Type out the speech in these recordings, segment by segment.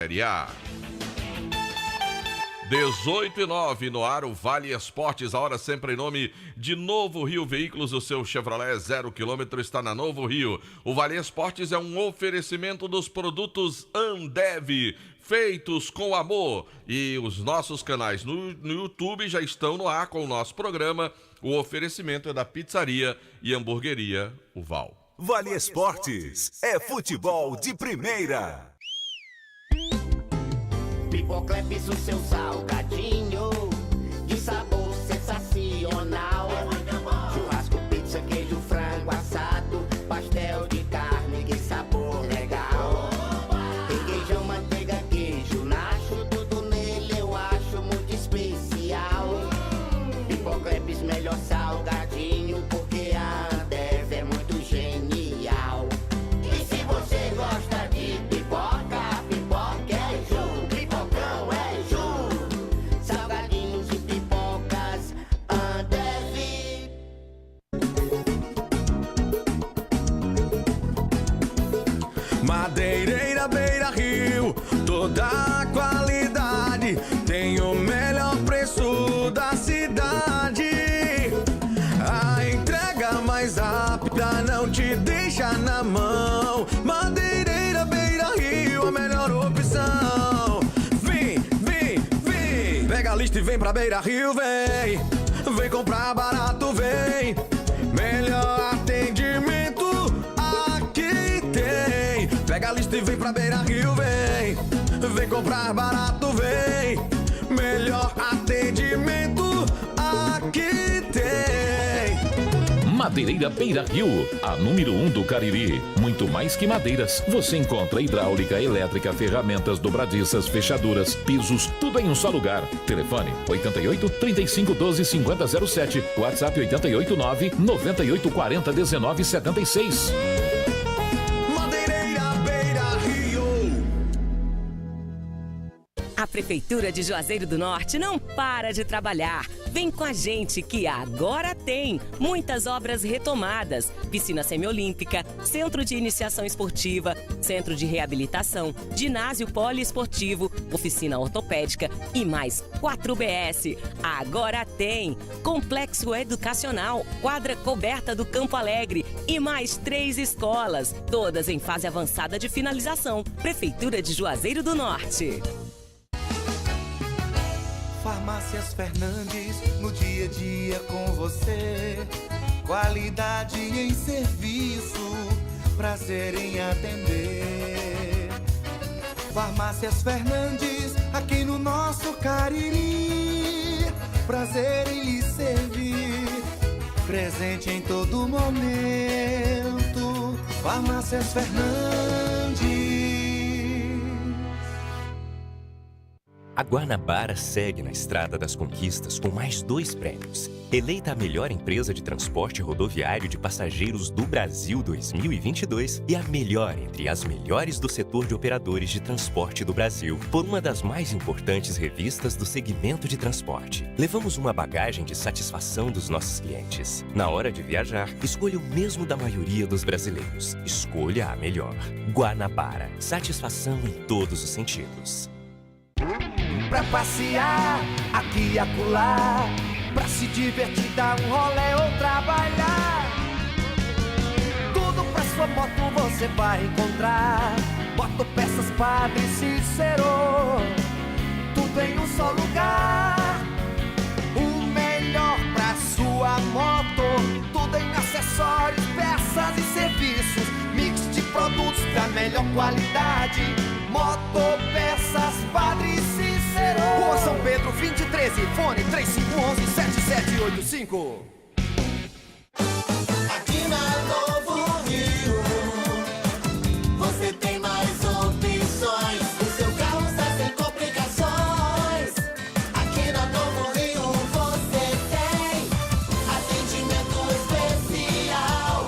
Série A. 18:09 no ar, o Vale Esportes, a hora sempre em nome de Novo Rio Veículos, o seu Chevrolet 0 km está na Novo Rio. O Vale Esportes é um oferecimento dos produtos Ambev, feitos com amor. E os nossos canais no YouTube já estão no ar com o nosso programa. O oferecimento é da Pizzaria e Hamburgueria O Val. Vale Esportes é futebol de primeira. Pipocleps, o seu salgadinho de sabor sensacional. Churrasco, pizza, queijo, frango assado, pastel de carne, que sabor legal. Requeijão, manteiga, queijo, nacho, tudo nele eu acho muito especial. Pipocleps, melhor salgadinho, porque a Ambev é muito genial. E se você gosta de pipoca, pipoca é Ju. Pipocão é Ju. Salgadinhos e pipocas Ambev. Madeireira Beira Rio, toda a qualidade, tem o melhor preço da cidade. A entrega mais rápida não te deixa na mão. Madeireira Beira Rio, a melhor opção. Vem, vem, vem, pega a lista e vem pra Beira Rio, vem. Vem comprar barato, vem. Melhor atendimento aqui tem. Pega a lista e vem pra Beira Rio, vem. Vem comprar barato, vem. Melhor atendimento aqui tem. Madeireira Beira Rio, a número 1 do Cariri. Muito mais que madeiras, você encontra hidráulica, elétrica, ferramentas, dobradiças, fechaduras, pisos, tudo em um só lugar. Telefone 88 35 12 50 07, WhatsApp 88 9 98 40 19 76. Madeireira Beira Rio. A Prefeitura de Juazeiro do Norte não para de trabalhar. Vem com a gente que agora tem muitas obras retomadas. Piscina semiolímpica, centro de iniciação esportiva, centro de reabilitação, ginásio poliesportivo, oficina ortopédica e mais 4 UBS. Agora tem complexo educacional, quadra coberta do Campo Alegre e mais 3 escolas, todas em fase avançada de finalização. Prefeitura de Juazeiro do Norte. Farmácias Fernandes, no dia a dia com você. Qualidade em serviço, prazer em atender. Farmácias Fernandes, aqui no nosso Cariri. Prazer em lhe servir, presente em todo momento. Farmácias Fernandes. A Guanabara segue na estrada das conquistas com mais 2 prêmios. Eleita a melhor empresa de transporte rodoviário de passageiros do Brasil 2022 e a melhor entre as melhores do setor de operadores de transporte do Brasil, por uma das mais importantes revistas do segmento de transporte. Levamos uma bagagem de satisfação dos nossos clientes. Na hora de viajar, escolha o mesmo da maioria dos brasileiros. Escolha a melhor. Guanabara. Satisfação em todos os sentidos. Pra passear aqui e acolá, pra se divertir, dar um rolê ou trabalhar. Tudo pra sua moto você vai encontrar. Motopeças Padre Cícero, tudo em um só lugar. O melhor pra sua moto, tudo em acessórios, peças e serviços. Mix de produtos da melhor qualidade. Motopeças Padre Cícero, Rua São Pedro, fim de 13, fone 3511-7785. Aqui na Novo Rio, você tem mais opções. O seu carro está sem complicações. Aqui na Novo Rio você tem atendimento especial,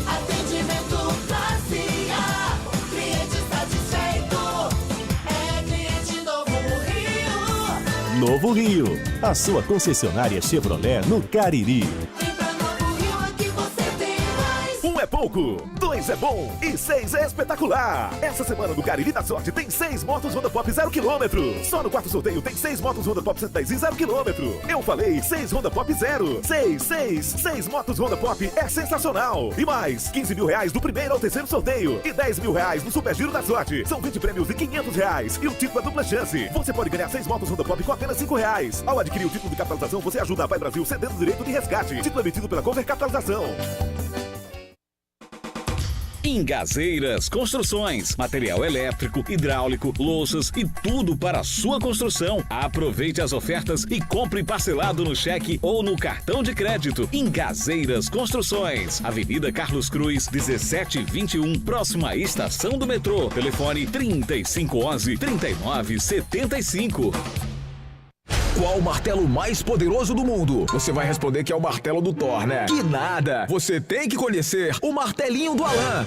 atendimento classe A. Cliente satisfeito é cliente Novo Rio. Novo Rio, a sua concessionária Chevrolet no Cariri. Vem pra Novo Rio, aqui você tem mais. Um é pouco. pouco. 2 é bom e 6 é espetacular. Essa semana no Cariri da Sorte tem 6 motos Honda Pop 0 km. Só no quarto sorteio tem 6 motos Honda Pop 110 e 0 km. Eu falei 6 Honda Pop 0. 6 motos Honda Pop é sensacional. E mais, 15 mil reais do primeiro ao terceiro sorteio. E 10 mil reais no Super Giro da Sorte. São 20 prêmios de 500 reais. E o título é dupla chance. Você pode ganhar 6 motos Honda Pop com apenas 5 reais. Ao adquirir o título de capitalização, você ajuda a Vai Brasil cedendo o direito de resgate. Título emitido pela Cover Capitalização. Ingazeiras Construções, material elétrico, hidráulico, louças e tudo para a sua construção. Aproveite as ofertas e compre parcelado no cheque ou no cartão de crédito. Ingazeiras Construções, Avenida Carlos Cruz, 1721, próxima à estação do metrô. Telefone 3511-3975. Qual o martelo mais poderoso do mundo? Você vai responder que é o martelo do Thor, né? Que nada! Você tem que conhecer o martelinho do Alan.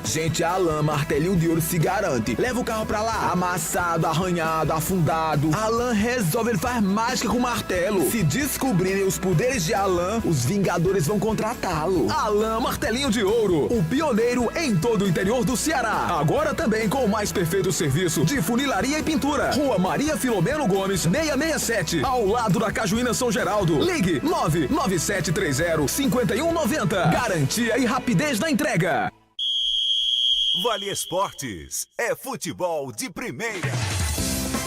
Gente, a Alan Martelinho de Ouro se garante. Leva o carro pra lá, amassado, arranhado, afundado. Alan resolve, ele faz mágica com o martelo. Se descobrirem os poderes de Alan, os Vingadores vão contratá-lo. Alan Martelinho de Ouro, o pioneiro em todo o interior do Ceará. Agora também com o mais perfeito serviço de funilaria e pintura. Rua Maria Filomeno Gomes, 667, ao lado da Cajuína São Geraldo. Ligue 99730-5190. Garantia e rapidez na entrega. Vale Esportes é futebol de primeira.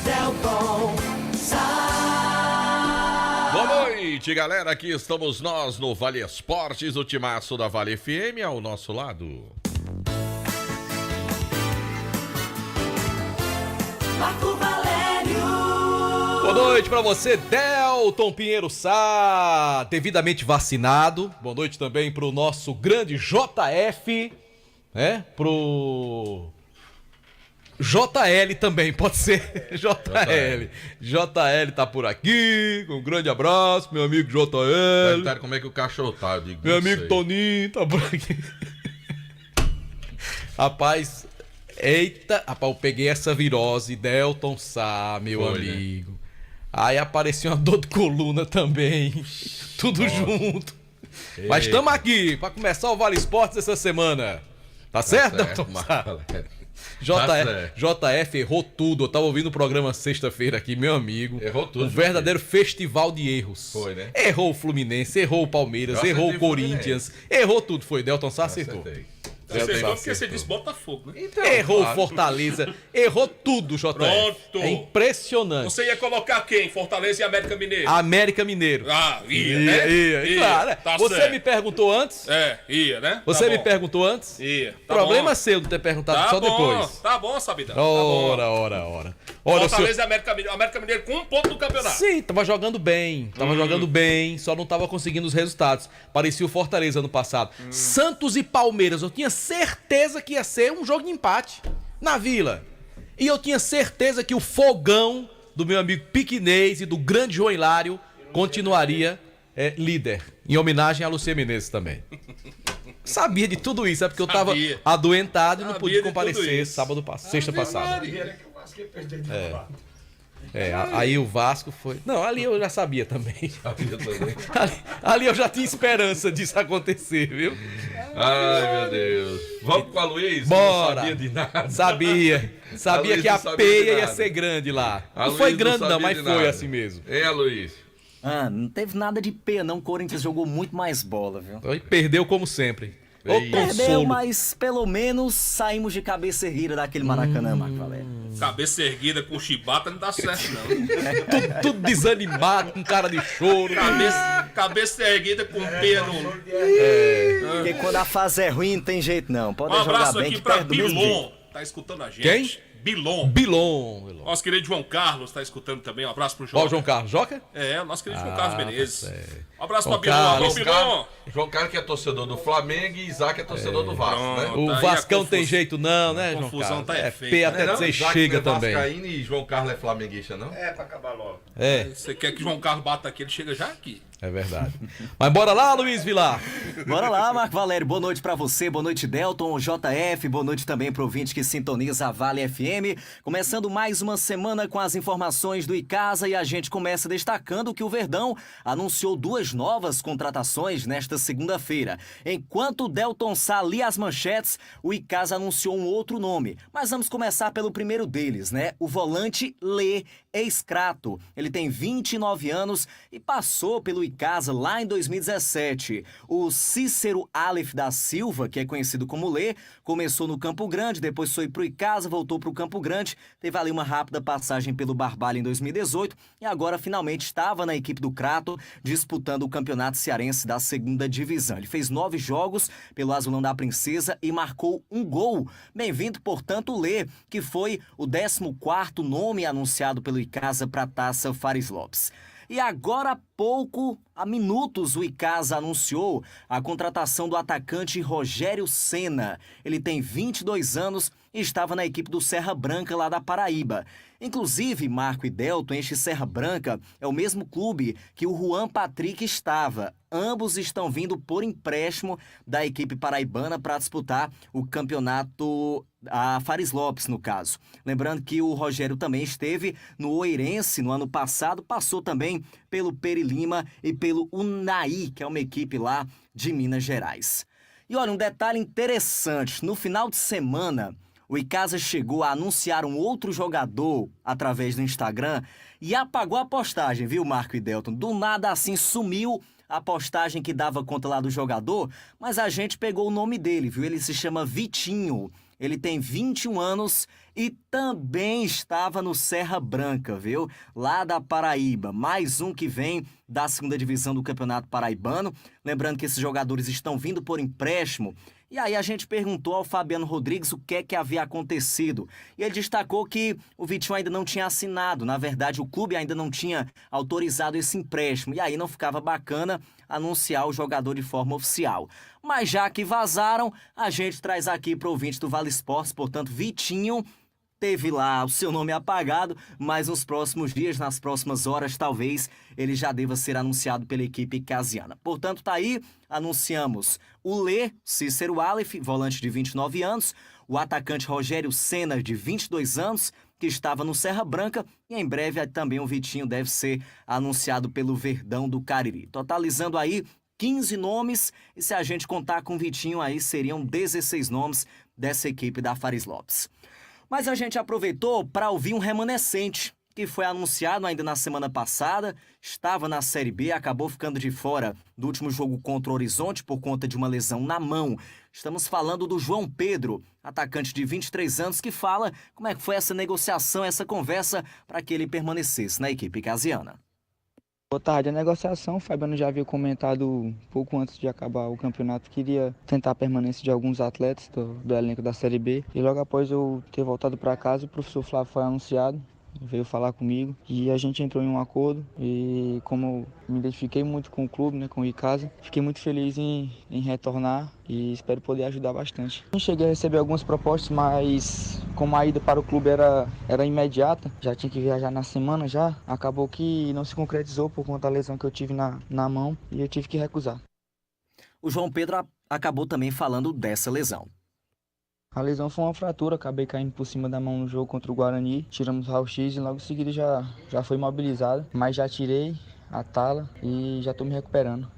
Delton Sá. Boa noite, galera. Aqui estamos nós no Vale Esportes, o timaço da Vale FM ao nosso lado. Marco Valério. Boa noite pra você, Delton Pinheiro Sá, devidamente vacinado. Boa noite também pro nosso grande JF. Pro JL também, pode ser. JL tá por aqui, um grande abraço, meu amigo JL. Perguntaram como é que o cachorro tá. Eu digo, meu amigo Toninho tá por aqui. Rapaz, eu peguei essa virose, Delton Sá, meu amigo. Né? Aí apareceu uma dor de coluna também, tudo junto. Mas estamos aqui para começar o Vale Esportes essa semana. Tá certo, Delton Sá? JF errou tudo. Eu tava ouvindo o programa sexta-feira aqui, meu amigo. Errou tudo. Um verdadeiro festival de erros. Foi, né? Errou o Fluminense, errou o Palmeiras, errou o Corinthians. Errou tudo, foi. Delton Sá acertou. Acertou porque você disse Botafogo, né? Então, errou o Fortaleza, errou tudo, JF. Pronto. É impressionante. Você ia colocar quem? Fortaleza e América Mineiro? América Mineiro. Ah, né? Ia. Claro. Tá você certo. Me perguntou antes? Ia, né? Você me perguntou antes? Ia. Tá Problema seu de ter perguntado só depois. Tá bom, Sabidão. Ora. Fortaleza e América Mineiro. América Mineiro com 1 ponto no campeonato. Sim, tava jogando bem. Só não tava conseguindo os resultados. Parecia o Fortaleza ano passado. Santos e Palmeiras, eu tinha certeza que ia ser um jogo de empate na Vila. E eu tinha certeza que o fogão do meu amigo Piquinês e do grande João Hilário continuaria líder. Em homenagem a Luciano Menezes também. Sabia de tudo isso, é porque eu tava adoentado e não pude comparecer sexta passada. Aí o Vasco foi... Não, ali eu já sabia também. Ali eu já tinha esperança disso acontecer, viu? Ai, meu Deus. Vamos com a Luiz? Bora. Não sabia de nada. Sabia que a peia ia ser grande lá. Não foi grande não, mas foi assim mesmo. Luiz? Não teve nada de peia não. O Corinthians jogou muito mais bola, viu? E perdeu como sempre. Perdeu, mas pelo menos saímos de cabeça erguida daquele Maracanã, Marco Valério. Cabeça erguida com chibata não dá certo, não. tudo desanimado, com cara de choro. Cabeça erguida com pelo. Porque quando a fase é ruim, não tem jeito não. Pode jogar bem. Um abraço aqui pra Bilon, tá escutando a gente. Quem? Bilon. Nosso querido João Carlos tá escutando também. Um abraço pro João. Qual o João Carlos? Joca? O nosso querido João Carlos Menezes. Um abraço João pra Bilon. Alô, Bilon. João Carlos que é torcedor do Flamengo e Isaac é torcedor do Vasco, né? O Vascão tem jeito não, né, João Carlos? A confusão tá feia. Até dizer chega também. Vascaíno e João Carlos é flamenguista, não? Pra acabar logo. Você quer que João Carlos bata aqui, ele chega já aqui. É verdade. Mas bora lá, Luiz Vilar. Bora lá, Marco Valério. Boa noite pra você, boa noite, Delton, JF, boa noite também pro ouvinte que sintoniza a Vale FM. FM, começando mais uma semana com as informações do Icasa e a gente começa destacando que o Verdão anunciou 2 novas contratações nesta segunda-feira. Enquanto o Delton Sá lia as manchetes, o Icasa anunciou um outro nome. Mas vamos começar pelo primeiro deles, né? O volante Lê, ex-Crato. Ele tem 29 anos e passou pelo Icasa lá em 2017. O Cícero Aleph da Silva, que é conhecido como Lê, começou no Campo Grande, depois foi pro Icasa, voltou pro Campo Grande, teve ali uma rápida passagem pelo Barbalha em 2018 e agora finalmente estava na equipe do Crato, disputando o Campeonato Cearense da 2ª Divisão. Ele fez 9 jogos pelo Azulão da Princesa e marcou 1 gol. Bem-vindo, portanto, o Lê, que foi o 14º nome anunciado pelo Icasa para a Taça Fares Lopes. E agora há pouco, há minutos, o Icasa anunciou a contratação do atacante Rogério Senna. Ele tem 22 anos e estava na equipe do Serra Branca lá da Paraíba. Inclusive, Marco e Delton, este Serra Branca é o mesmo clube que o Juan Patrick estava. Ambos estão vindo por empréstimo da equipe paraibana para disputar o campeonato a Fares Lopes, no caso. Lembrando que o Rogério também esteve no Oeirense no ano passado, passou também pelo Peri Lima e pelo Unai, que é uma equipe lá de Minas Gerais. E olha, um detalhe interessante, no final de semana, o Icasa chegou a anunciar um outro jogador através do Instagram e apagou a postagem, viu, Marco e Delton? Do nada assim sumiu a postagem que dava conta lá do jogador, mas a gente pegou o nome dele, viu? Ele se chama Vitinho. Ele tem 21 anos e também estava no Serra Branca, viu? Lá da Paraíba. Mais um que vem da 2ª Divisão do Campeonato Paraibano. Lembrando que esses jogadores estão vindo por empréstimo. E aí a gente perguntou ao Fabiano Rodrigues o que é que havia acontecido. E ele destacou que o Vitinho ainda não tinha assinado. Na verdade, o clube ainda não tinha autorizado esse empréstimo. E aí não ficava bacana anunciar o jogador de forma oficial. Mas já que vazaram, a gente traz aqui para o ouvinte do Vale Esportes. Portanto, Vitinho teve lá o seu nome apagado, mas nos próximos dias, nas próximas horas, talvez ele já deva ser anunciado pela equipe icasiana. Portanto, tá aí, anunciamos o Lê, Cícero Aleph, volante de 29 anos, o atacante Rogério Senna, de 22 anos, que estava no Serra Branca, e em breve também o Vitinho deve ser anunciado pelo Verdão do Cariri. Totalizando aí 15 nomes, e se a gente contar com o Vitinho aí, seriam 16 nomes dessa equipe da Fares Lopes. Mas a gente aproveitou para ouvir um remanescente, que foi anunciado ainda na semana passada, estava na Série B, acabou ficando de fora do último jogo contra o Horizonte por conta de uma lesão na mão. Estamos falando do João Pedro, atacante de 23 anos, que fala como é que foi essa negociação, essa conversa para que ele permanecesse na equipe icasiana. Boa tarde. A negociação, o Fabiano já havia comentado pouco antes de acabar o campeonato, queria tentar a permanência de alguns atletas do elenco da Série B. E logo após eu ter voltado para casa, o professor Flávio foi anunciado, veio falar comigo e a gente entrou em um acordo. E como eu me identifiquei muito com o clube, né, com o Icasa, fiquei muito feliz em retornar e espero poder ajudar bastante. Eu cheguei a receber algumas propostas, mas como a ida para o clube era imediata, já tinha que viajar na semana já, acabou que não se concretizou por conta da lesão que eu tive na mão e eu tive que recusar. O João Pedro acabou também falando dessa lesão. A lesão foi uma fratura, acabei caindo por cima da mão no jogo contra o Guarani, tiramos o raio-x e logo em seguida já foi imobilizado, mas já tirei a tala e já estou me recuperando.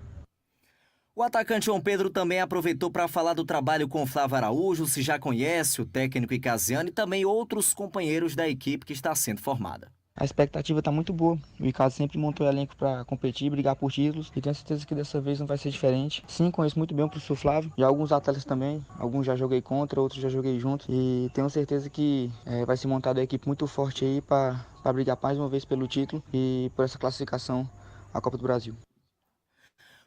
O atacante João Pedro também aproveitou para falar do trabalho com o Flávio Araújo, se já conhece o técnico icasiano e também outros companheiros da equipe que está sendo formada. A expectativa está muito boa. O Icasa sempre montou o elenco para competir, brigar por títulos e tenho certeza que dessa vez não vai ser diferente. Sim, conheço muito bem o professor Flávio, já alguns atletas também, alguns já joguei contra, outros já joguei junto e tenho certeza que vai ser montada uma equipe muito forte aí para brigar mais uma vez pelo título e por essa classificação à Copa do Brasil.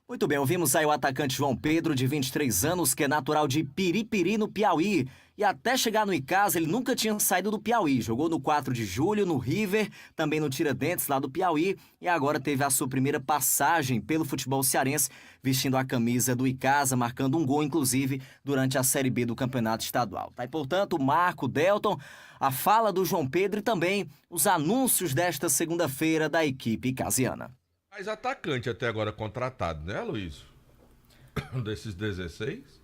Muito bem, ouvimos aí o atacante João Pedro, de 23 anos, que é natural de Piripiri, no Piauí. E até chegar no Icasa, ele nunca tinha saído do Piauí. Jogou no 4 de julho, no River, também no Tiradentes, lá do Piauí. E agora teve a sua primeira passagem pelo futebol cearense, vestindo a camisa do Icasa, marcando um gol, inclusive, durante a Série B do Campeonato Estadual. Tá? E, portanto, o Marco, Delton, a fala do João Pedro e também os anúncios desta segunda-feira da equipe icasiana. Mais atacante até agora contratado, né, Luiz? Desses 16?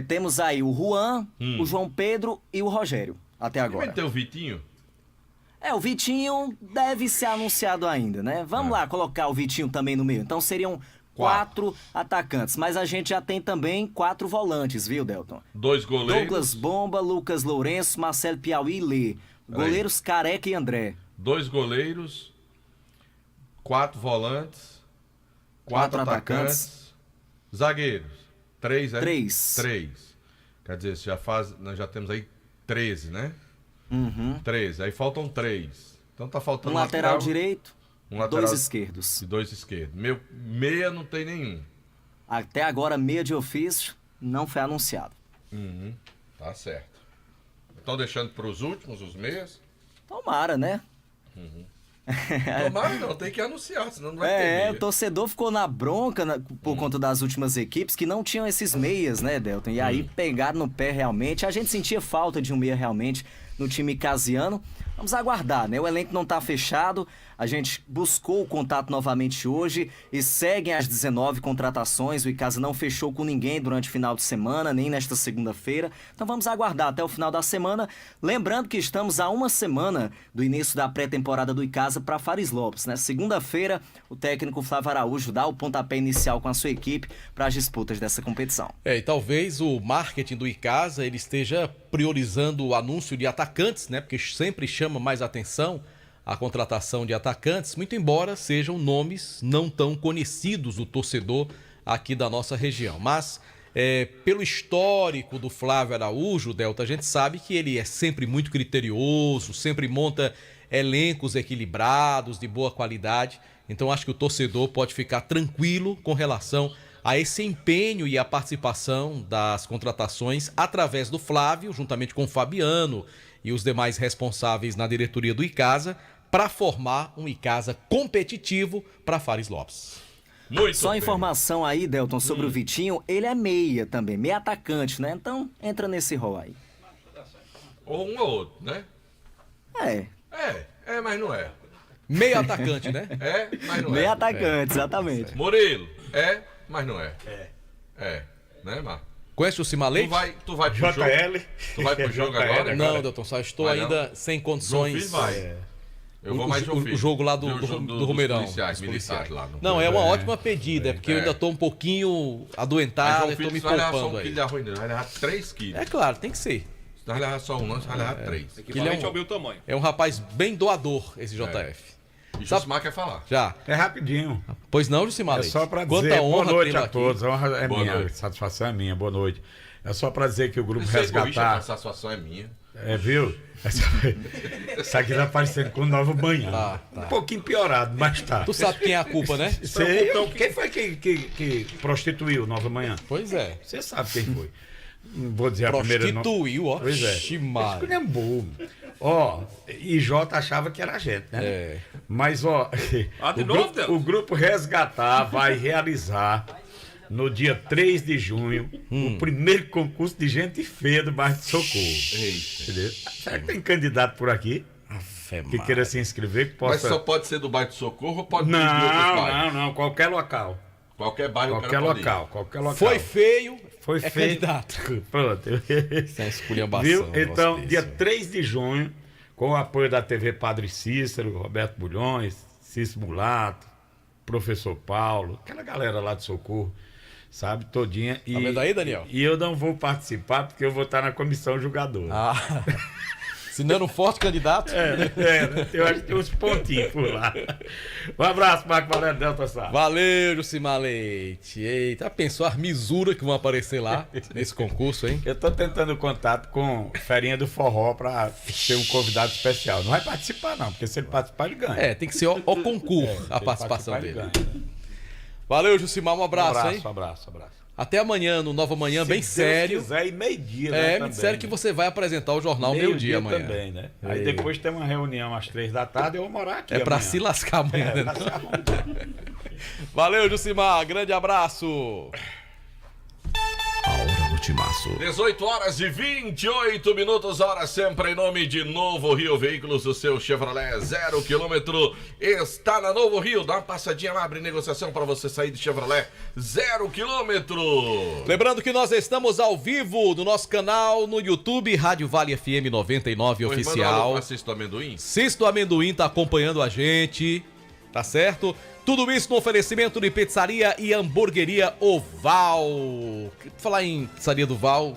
Temos aí o Juan, o João Pedro e o Rogério. até agora. Vai ter o Vitinho? O Vitinho deve ser anunciado ainda, né? Vamos lá colocar o Vitinho também no meio. Então seriam 4 atacantes, mas a gente já tem também 4 volantes, viu, Delton? 2 goleiros. Douglas Bomba, Lucas Lourenço, Marcelo Piauí e Lê. Goleiros Careca e André. 2 goleiros, 4 volantes, 4 atacantes. Zagueiros, 3, 3. Quer dizer, nós já temos aí 13, né? 13. Aí faltam 3. Então tá faltando um lateral direito, um lateral 2 esquerdos. E 2 esquerdos. Meia não tem nenhum. Até agora, meia de ofício não foi anunciado. Tá certo. Estão deixando para os últimos, os meias? Tomara, né? Tomara não, tem que anunciar, senão não vai ter meia. O torcedor ficou na bronca por conta das últimas equipes que não tinham esses meias, né, Delton? E aí pegaram no pé realmente. A gente sentia falta de um meia realmente no time icasiano. Vamos aguardar, né? O elenco não tá fechado. A gente buscou o contato novamente hoje e seguem as 19 contratações. O Icasa não fechou com ninguém durante o final de semana, nem nesta segunda-feira. Então vamos aguardar até o final da semana. Lembrando que estamos a uma semana do início da pré-temporada do Icasa para Fares Lopes, né? Segunda-feira, o técnico Flávio Araújo dá o pontapé inicial com a sua equipe para as disputas dessa competição. E talvez o marketing do Icasa ele esteja priorizando o anúncio de atacantes, né? Porque sempre chama mais atenção a contratação de atacantes, muito embora sejam nomes não tão conhecidos do torcedor aqui da nossa região. Mas, pelo histórico do Flávio Araújo, Delta, a gente sabe que ele é sempre muito criterioso, sempre monta elencos equilibrados, de boa qualidade. Então, acho que o torcedor pode ficar tranquilo com relação a esse empenho e a participação das contratações através do Flávio, juntamente com o Fabiano e os demais responsáveis na diretoria do Icasa, para formar um Icasa competitivo para Fares Lopes. Só informação aí, Delton, sobre o Vitinho, ele é meia também, meia atacante, né? Então entra nesse rol aí. Ou um ou outro, né? Mas não é. Meia atacante, né? Mas não é. Meia atacante, exatamente. Murilo, mas não é. Né, Marco? Conhece o Cimalete? Tu vai pro jogo? Tu vai pro jogo agora? Não, Delton, só estou ainda sem condições. Vai. Eu vou mais o jogo lá do Romeirão. Militares lá. Não, é uma ótima pedida, é porque eu ainda estou um pouquinho adoentado e estou me poupando aí. Vai levar 3 quilos. É claro, tem que ser. Se vai levar só um lanche, vai levar 3. Equivalente ao meu tamanho. É um rapaz bem doador, esse JF. E Josimar quer falar. Já. É rapidinho. Pois não, Josimar? É só para dizer boa noite a todos. A honra é minha, a satisfação é minha. Boa noite. É só para dizer que o Grupo Resgatar... A satisfação é minha. Viu? Isso aqui tá parecendo com o Novo Banhão. Tá. Um pouquinho piorado, mas tá. Tu sabe quem é a culpa, né? Sei. Quem foi que prostituiu o Nova Manhã? Pois é. Você sabe quem foi. Não vou dizer a primeira... Prostituiu, ó. Pois é. Chimado. E Jota achava que era a gente, né? Mas, de o Grupo Resgatar vai realizar no dia 3 de junho o primeiro concurso de gente feia do bairro de Socorro. Entendeu? Será que tem candidato por aqui que queira se inscrever? Que possa... Mas só pode ser do bairro de Socorro ou pode ser de outros bairros? Não, qualquer local. Qualquer bairro, qualquer local. Foi feio. Foi feio. Candidato. Pronto. Sem esculhambação. Viu? Então, dia 3 de junho, com o apoio da TV Padre Cícero, Roberto Bulhões, Cícero Mulato, Professor Paulo, aquela galera lá de Socorro, sabe, todinha. Tá vendo aí, Daniel? E eu não vou participar porque eu vou estar na comissão julgadora. Se não era um forte candidato. Eu acho que tem uns pontinhos por lá. Um abraço, Marco Valério, Delta Sá. Valeu, Jucimar Leite. Eita, pensou as misuras que vão aparecer lá nesse concurso, hein? Eu tô tentando contato com Ferinha do Forró pra ser um convidado especial. Não vai participar, não, porque se ele participar, ele ganha. Tem que ser o concurso a participação dele. Valeu, Jucimar, um abraço, hein? Um abraço. Até amanhã, no Nova Manhã, bem sério. Se quiser, e meio-dia, né? Me disseram que você vai apresentar o jornal meio-dia amanhã. Também, né? Aí depois tem uma reunião às 3 da tarde, eu vou morar aqui. Pra se lascar amanhã, né? Valeu, Jucimar. Grande abraço. A hora do Timaço. 18 horas e 28 minutos, hora sempre em nome de Novo Rio Veículos, o seu Chevrolet 0 km está na Novo Rio. Dá uma passadinha lá, abre negociação para você sair de Chevrolet 0 km. Lembrando que nós estamos ao vivo no nosso canal no YouTube, Rádio Vale FM 99 Oficial. Cisto Amendoim. Cisto Amendoim tá acompanhando a gente, tá certo? Tudo isso no oferecimento de pizzaria e hamburgueria Oval. Falar em pizzaria do Val,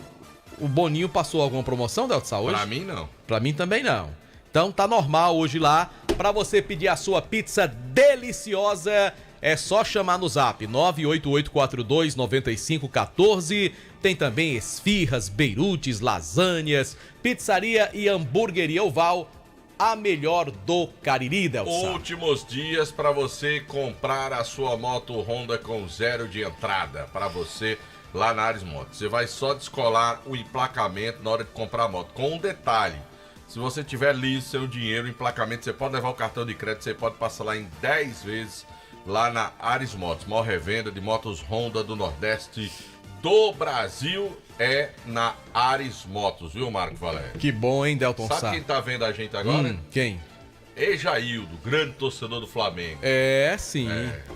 o Boninho passou alguma promoção, Delta Sá, hoje? Pra mim, não. Pra mim também não. Então tá normal hoje lá. Pra você pedir a sua pizza deliciosa, é só chamar no zap 988429514. Tem também esfirras, beirutes, lasanhas, pizzaria e hamburgueria Oval. A melhor do Cariri, Delsa. Últimos dias para você comprar a sua moto Honda com 0 de entrada para você lá na Ares Motos. Você vai só descolar o emplacamento na hora de comprar a moto. Com um detalhe, se você tiver liso seu dinheiro, o emplacamento, você pode levar o cartão de crédito, você pode passar lá em 10 vezes lá na Ares Motos. Maior revenda de motos Honda do Nordeste do Brasil é na Ares Motos, viu, Marco Valério? Que bom, hein, Delton Sá? Sabe quem tá vendo a gente agora? Quem? Ejaildo, grande torcedor do Flamengo. É, sim.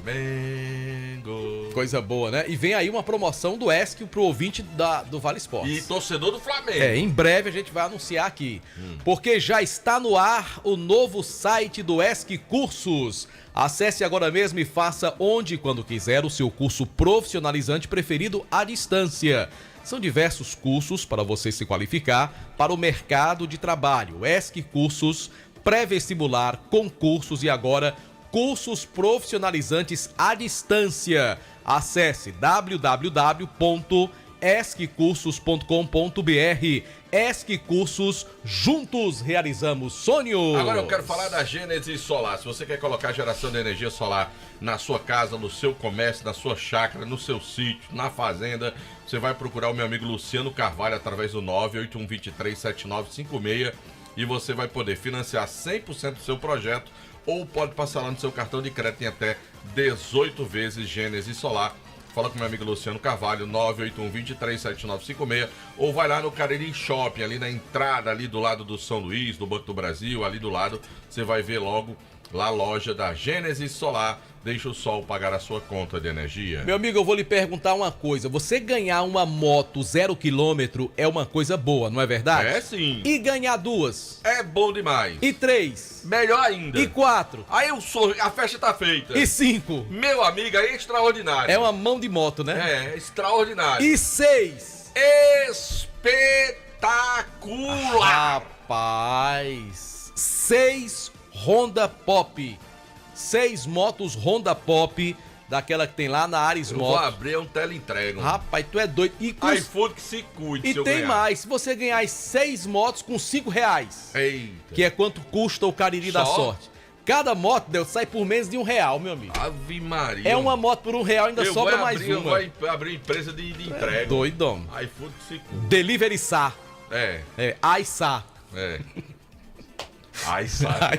Mengo. Coisa boa, né? E vem aí uma promoção do ESC pro ouvinte do Vale Esportes. E torcedor do Flamengo. Em breve a gente vai anunciar aqui. Porque já está no ar o novo site do ESC Cursos. Acesse agora mesmo e faça onde e quando quiser o seu curso profissionalizante preferido à distância. São diversos cursos para você se qualificar para o mercado de trabalho. ESC Cursos, pré-vestibular, concursos e agora cursos profissionalizantes à distância. Acesse www.esccursos.com.br. ESC Cursos, juntos realizamos sonhos. Agora eu quero falar da Gênesis Solar. Se você quer colocar geração de energia solar na sua casa, no seu comércio, na sua chácara, no seu sítio, na fazenda, você vai procurar o meu amigo Luciano Carvalho através do 981237956 e você vai poder financiar 100% do seu projeto ou pode passar lá no seu cartão de crédito em até 18 vezes Gênesis Solar. Fala com meu amigo Luciano Carvalho, 981237956, ou vai lá no Cariri Shopping, ali na entrada, ali do lado do São Luís, do Banco do Brasil, ali do lado, você vai ver logo lá a loja da Gênesis Solar. Deixa o sol pagar a sua conta de energia. Meu amigo, eu vou lhe perguntar uma coisa. Você ganhar uma moto 0 km é uma coisa boa, não é verdade? É sim. E ganhar 2? É bom demais. E 3? Melhor ainda. E 4? Aí a festa tá feita. E 5? Meu amigo, é extraordinário. É uma mão de moto, né? É extraordinário. E 6? Espetacular. Rapaz, 6 Honda Pop. 6 motos Honda Pop, daquela que tem lá na Ares Motos. Eu vou abrir um teleentrega. Rapaz, tu é doido. E iFood que se cuide. E se eu tem ganhar. mais, se você ganhar as 6 motos com R$5. Eita. Que é quanto custa o Cariri da Só? Sorte. Cada moto, Deus, sai por menos de R$1, meu amigo. Ave Maria. É uma moto por R$1, ainda sobra mais uma. Eu vou abrir empresa de entrega. Doidão. iFood que se cuide. Delivery Sá. É. iSá. É. iSá.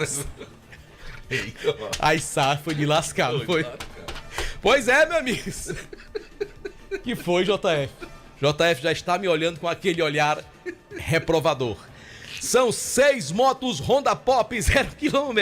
iSá foi de lascar, não foi? Pois é, meu amigo. Que foi, JF? JF já está me olhando com aquele olhar reprovador. São 6 motos Honda Pop 0 km.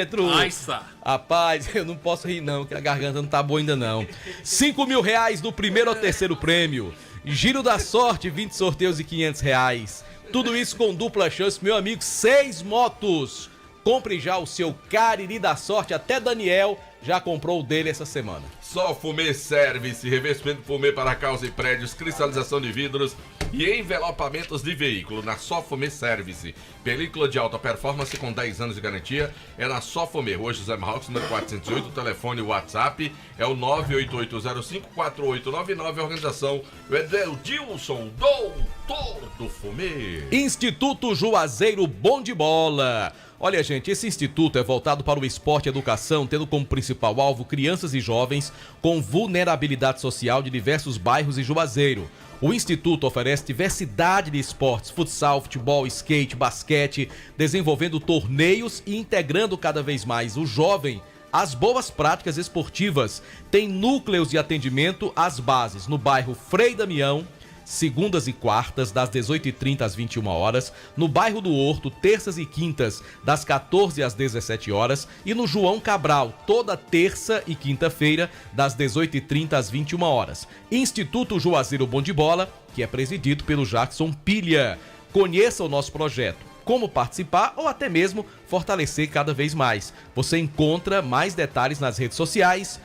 Rapaz, eu não posso rir não, que a garganta não tá boa ainda não. R$5.000 do primeiro ao terceiro prêmio. Giro da sorte, 20 sorteios e R$500. Tudo isso com dupla chance, meu amigo. 6 motos. Compre já o seu Cariri da Sorte. Até Daniel já comprou o dele essa semana. Só Fumê Service, revestimento Fumê para casa e prédios, cristalização de vidros e envelopamentos de veículo na Só Fumê Service. Película de alta performance com 10 anos de garantia é na Só Fumê. Rua José Marrocos, número 408, o telefone e o WhatsApp é o 988054899. A organização é Edeldilson, doutor do Fumê. Instituto Juazeiro Bom de Bola. Olha, gente, esse instituto é voltado para o esporte e educação, tendo como principal alvo crianças e jovens com vulnerabilidade social de diversos bairros de Juazeiro. O instituto oferece diversidade de esportes, futsal, futebol, skate, basquete, desenvolvendo torneios e integrando cada vez mais o jovem às boas práticas esportivas. Tem núcleos de atendimento às bases no bairro Frei Damião, segundas e quartas, das 18h30 às 21 horas, no bairro do Horto, terças e quintas, das 14 às 17 horas, e no João Cabral, toda terça e quinta-feira, das 18h30 às 21 horas. Instituto Juazeiro Bom de Bola, que é presidido pelo Jackson Pilha. Conheça o nosso projeto, como participar ou até mesmo fortalecer cada vez mais. Você encontra mais detalhes nas redes sociais,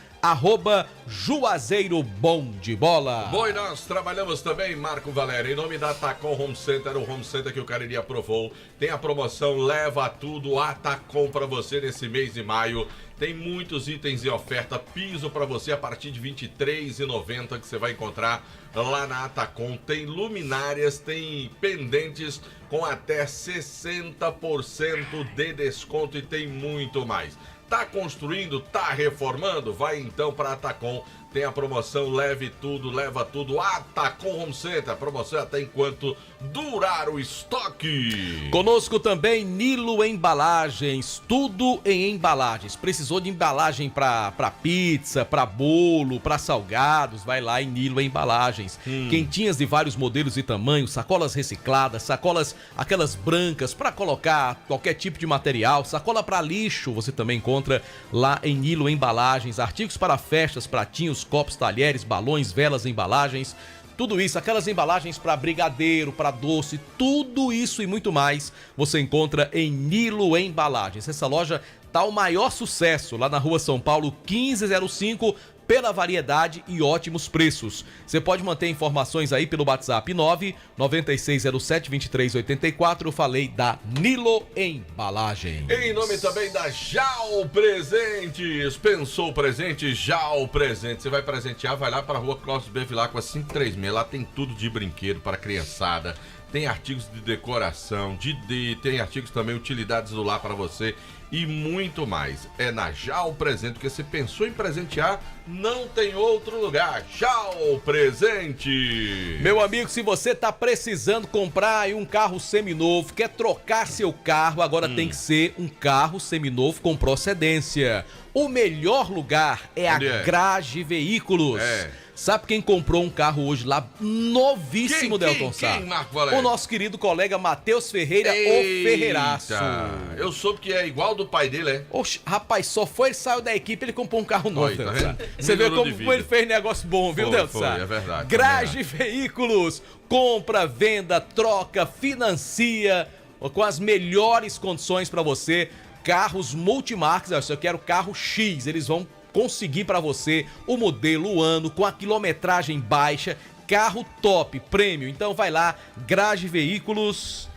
@Juazeiro Bom de Bola. Bom, e nós trabalhamos também, Marco Valério, em nome da Atacom Home Center, o Home Center que o Cariri aprovou. Tem a promoção Leva Tudo Atacom para você nesse mês de maio. Tem muitos itens em oferta, piso para você a partir de R$ 23,90 que você vai encontrar lá na Atacom. Tem luminárias, tem pendentes com até 60% de desconto e tem muito mais. Tá construindo, tá reformando? Vai então para Atacom. Tem a promoção Leve Tudo, Leva Tudo, Atacom Home Center. A promoção é até enquanto durar o estoque. Conosco também Nilo Embalagens, tudo em embalagens. Precisou de embalagem para pizza, para bolo, para salgados? Vai lá em Nilo Embalagens. Quentinhas de vários modelos e tamanhos, sacolas recicladas, sacolas aquelas brancas para colocar qualquer tipo de material, sacola para lixo, você também encontra lá em Nilo Embalagens. Artigos para festas, pratinhos, copos, talheres, balões, velas, embalagens, tudo isso, aquelas embalagens para brigadeiro, para doce, tudo isso e muito mais você encontra em Nilo Embalagens. Essa loja tá o maior sucesso lá na Rua São Paulo 1505, pela variedade e ótimos preços. Você pode manter informações aí pelo WhatsApp 99607-2384. Eu falei da Nilo Embalagens. Em nome também da Jau Presentes. Pensou presente? Jau Presentes. Você vai presentear, vai lá para a Rua Clóvis Bevilacqua 536. Lá tem tudo de brinquedo para criançada. Tem artigos de decoração, tem artigos também, utilidades do lar para você e muito mais. É na Jau Presente, porque você pensou em presentear, não tem outro lugar. Jau Presente. Meu amigo, se você tá precisando comprar aí um carro seminovo, quer trocar seu carro, agora tem que ser um carro seminovo com procedência. O melhor lugar é a Grage Veículos. Sabe quem comprou um carro hoje lá novíssimo, Delton Sá? Quem, Marco Valério? O nosso querido colega Matheus Ferreira, o Ferreiraço. Eu soube que é igual do pai dele, é? Oxe, rapaz, só foi, ele saiu da equipe, ele comprou um carro novo, tá Delton Sá. Você vê como ele fez negócio bom, viu, Delton Sá? É verdade. Grage Veículos, compra, venda, troca, financia, com as melhores condições para você. Carros multimarcas, eu quero carro X, eles vão conseguir para você o modelo, o ano, com a quilometragem baixa, carro top, prêmio. Então vai lá, Grage Veículos.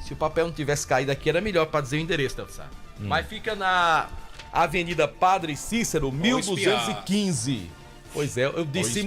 Se o papel não tivesse caído aqui, era melhor para dizer o endereço, Delson. Mas fica na Avenida Padre Cícero, 1215. Pois é, eu disse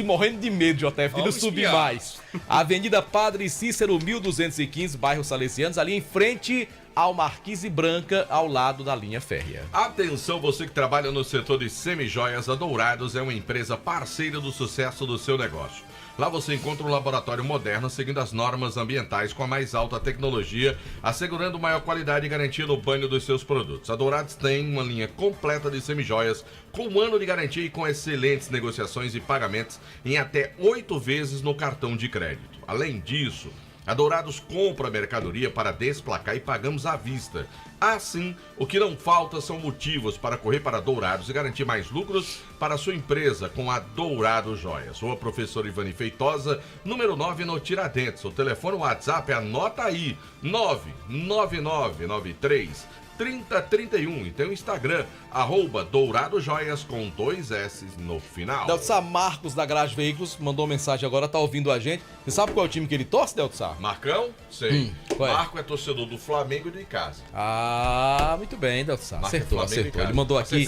morrendo de medo, JF, de não subir mais. Avenida Padre Cícero, 1215, bairro Salesianos, ali em frente ao Marquise Branca, ao lado da linha férrea. Atenção, você que trabalha no setor de semijoias, a Dourados é uma empresa parceira do sucesso do seu negócio. Lá você encontra um laboratório moderno seguindo as normas ambientais com a mais alta tecnologia, assegurando maior qualidade e garantia no banho dos seus produtos. A Dourados tem uma linha completa de semijoias com 1 ano de garantia e com excelentes negociações e pagamentos em até 8 vezes no cartão de crédito. Além disso, a Dourados compra mercadoria para desplacar e pagamos à vista. Assim, o que não falta são motivos para correr para Dourados e garantir mais lucros para a sua empresa com a Dourado Joias. Rua Professor Ivani Feitosa, número 9 no Tiradentes. O telefone WhatsApp, anota aí, 99993 3031. E tem o Instagram, @DouradoJoias com 2 S no final. Delton Marcos da Grage Veículos mandou mensagem agora, tá ouvindo a gente. Você sabe qual é o time que ele torce, Delton? Marcão? Sei. Marco é torcedor do Flamengo e do Icasa. Ah, muito bem, Delton. Acertou. Ele mandou aqui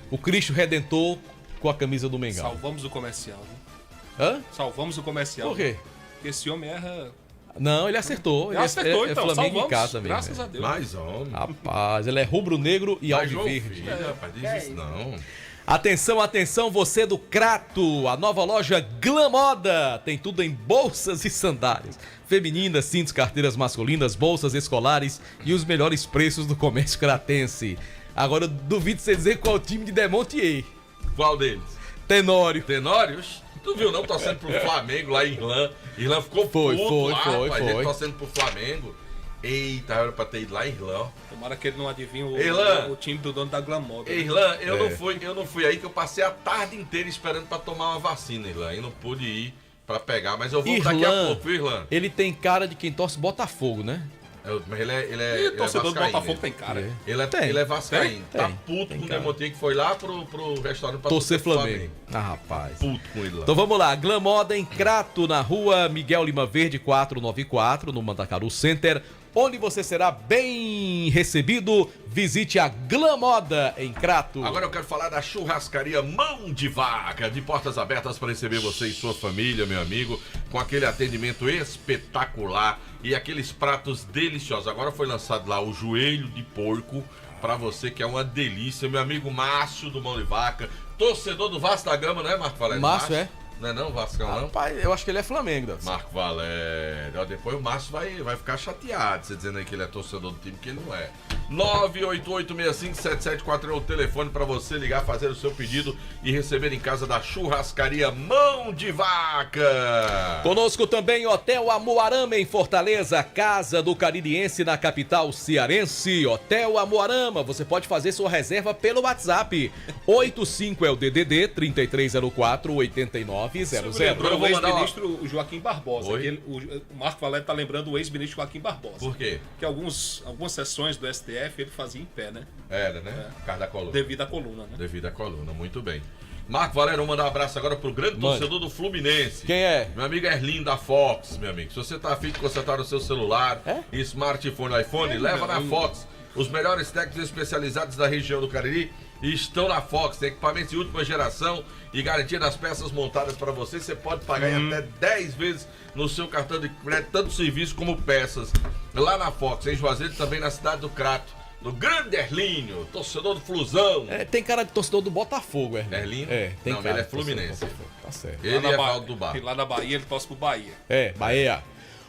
o Cristo Redentor com a camisa do Mengão. Salvamos o comercial, né? Hã? Salvamos o comercial. Por quê? Porque esse homem erra... Não, ele acertou. Ele acertou, é então. Flamengo Salvamos, em casa mesmo. Graças a Deus. Mais homem. Rapaz, ele é rubro-negro e alviverde. Rapaz, diz isso não. Atenção, atenção, você do Crato, a nova loja Glam Moda. Tem tudo em bolsas e sandálias. Femininas, cintos, carteiras masculinas, bolsas escolares e os melhores preços do comércio cratense. Agora eu duvido você dizer qual time de Demontier. Qual deles? Tenório. Tenórios? Tu viu, não? Torcendo pro Flamengo lá em Irlã. Irlã ficou puto lá, rapaz. Ele torcendo pro Flamengo. Eita, era pra ter ido lá em Irlã. Tomara que ele não adivinhe o time do dono da Glamour. Irlã, eu não fui aí, que eu passei a tarde inteira esperando pra tomar uma vacina, Irlã. E não pude ir pra pegar, mas eu vou daqui a pouco, viu, Irlã? Ele tem cara de quem torce Botafogo, né? Mas ele é torcedor do Botafogo tem cara. Ele é vascaíno. Tá puto com o Demontinho que foi lá pro restaurante pra torcer Flamengo. Ah, rapaz. Puto com ele lá. Então vamos lá. Glamoda em Crato, na rua Miguel Lima Verde 494, no Mandacaru Center, onde você será bem recebido. Visite a Glamoda em Crato. Agora eu quero falar da churrascaria Mão de Vaca, de portas abertas para receber você e sua família, meu amigo, com aquele atendimento espetacular e aqueles pratos deliciosos. Agora foi lançado lá o joelho de porco para você, que é uma delícia. Meu amigo Márcio do Mão de Vaca, torcedor do Vasco da Gama, não é, Marco Valério? Márcio, é? Não é não, Vascão, não? Rapaz, eu acho que ele é Flamengo, Deus. Marco Valério. Ó, depois o Márcio vai ficar chateado, você dizendo aí que ele é torcedor do time, que ele não é. 988657741 é o telefone para você ligar, fazer o seu pedido e receber em casa da churrascaria Mão de Vaca. Conosco também Hotel Amoarama em Fortaleza, Casa do Caririense na capital cearense. Hotel Amoarama, você pode fazer sua reserva pelo WhatsApp. 85 é o DDD 3304-8900. Agora o ex-ministro Joaquim Barbosa. O Marco Valério tá lembrando o ex-ministro Joaquim Barbosa. Por quê? Que algumas sessões do STF ele fazia em pé, né? Era, né? Por causa da coluna. Devido à coluna, né? Devido à coluna, muito bem. Marco Valério, vou mandar um abraço agora pro grande torcedor do Fluminense. Quem é? Meu amigo Erlinho da Fox, meu amigo. Se você tá afim de consertar o seu celular, smartphone, iPhone, leva na Fox. Os melhores técnicos especializados da região do Cariri estão na Fox. Tem equipamentos de última geração e garantia das peças montadas para você. Você pode pagar em até 10 vezes no seu cartão de crédito, tanto serviço como peças. Lá na Fox, em Juazeiro, também na cidade do Crato. No grande Erlinho, torcedor do Flusão. Tem cara de torcedor do Botafogo, Erlinho. Tem não, cara ele é Fluminense. Tá certo. Ele é Valdo do Bar. E lá na Bahia ele torce pro Bahia. Bahia.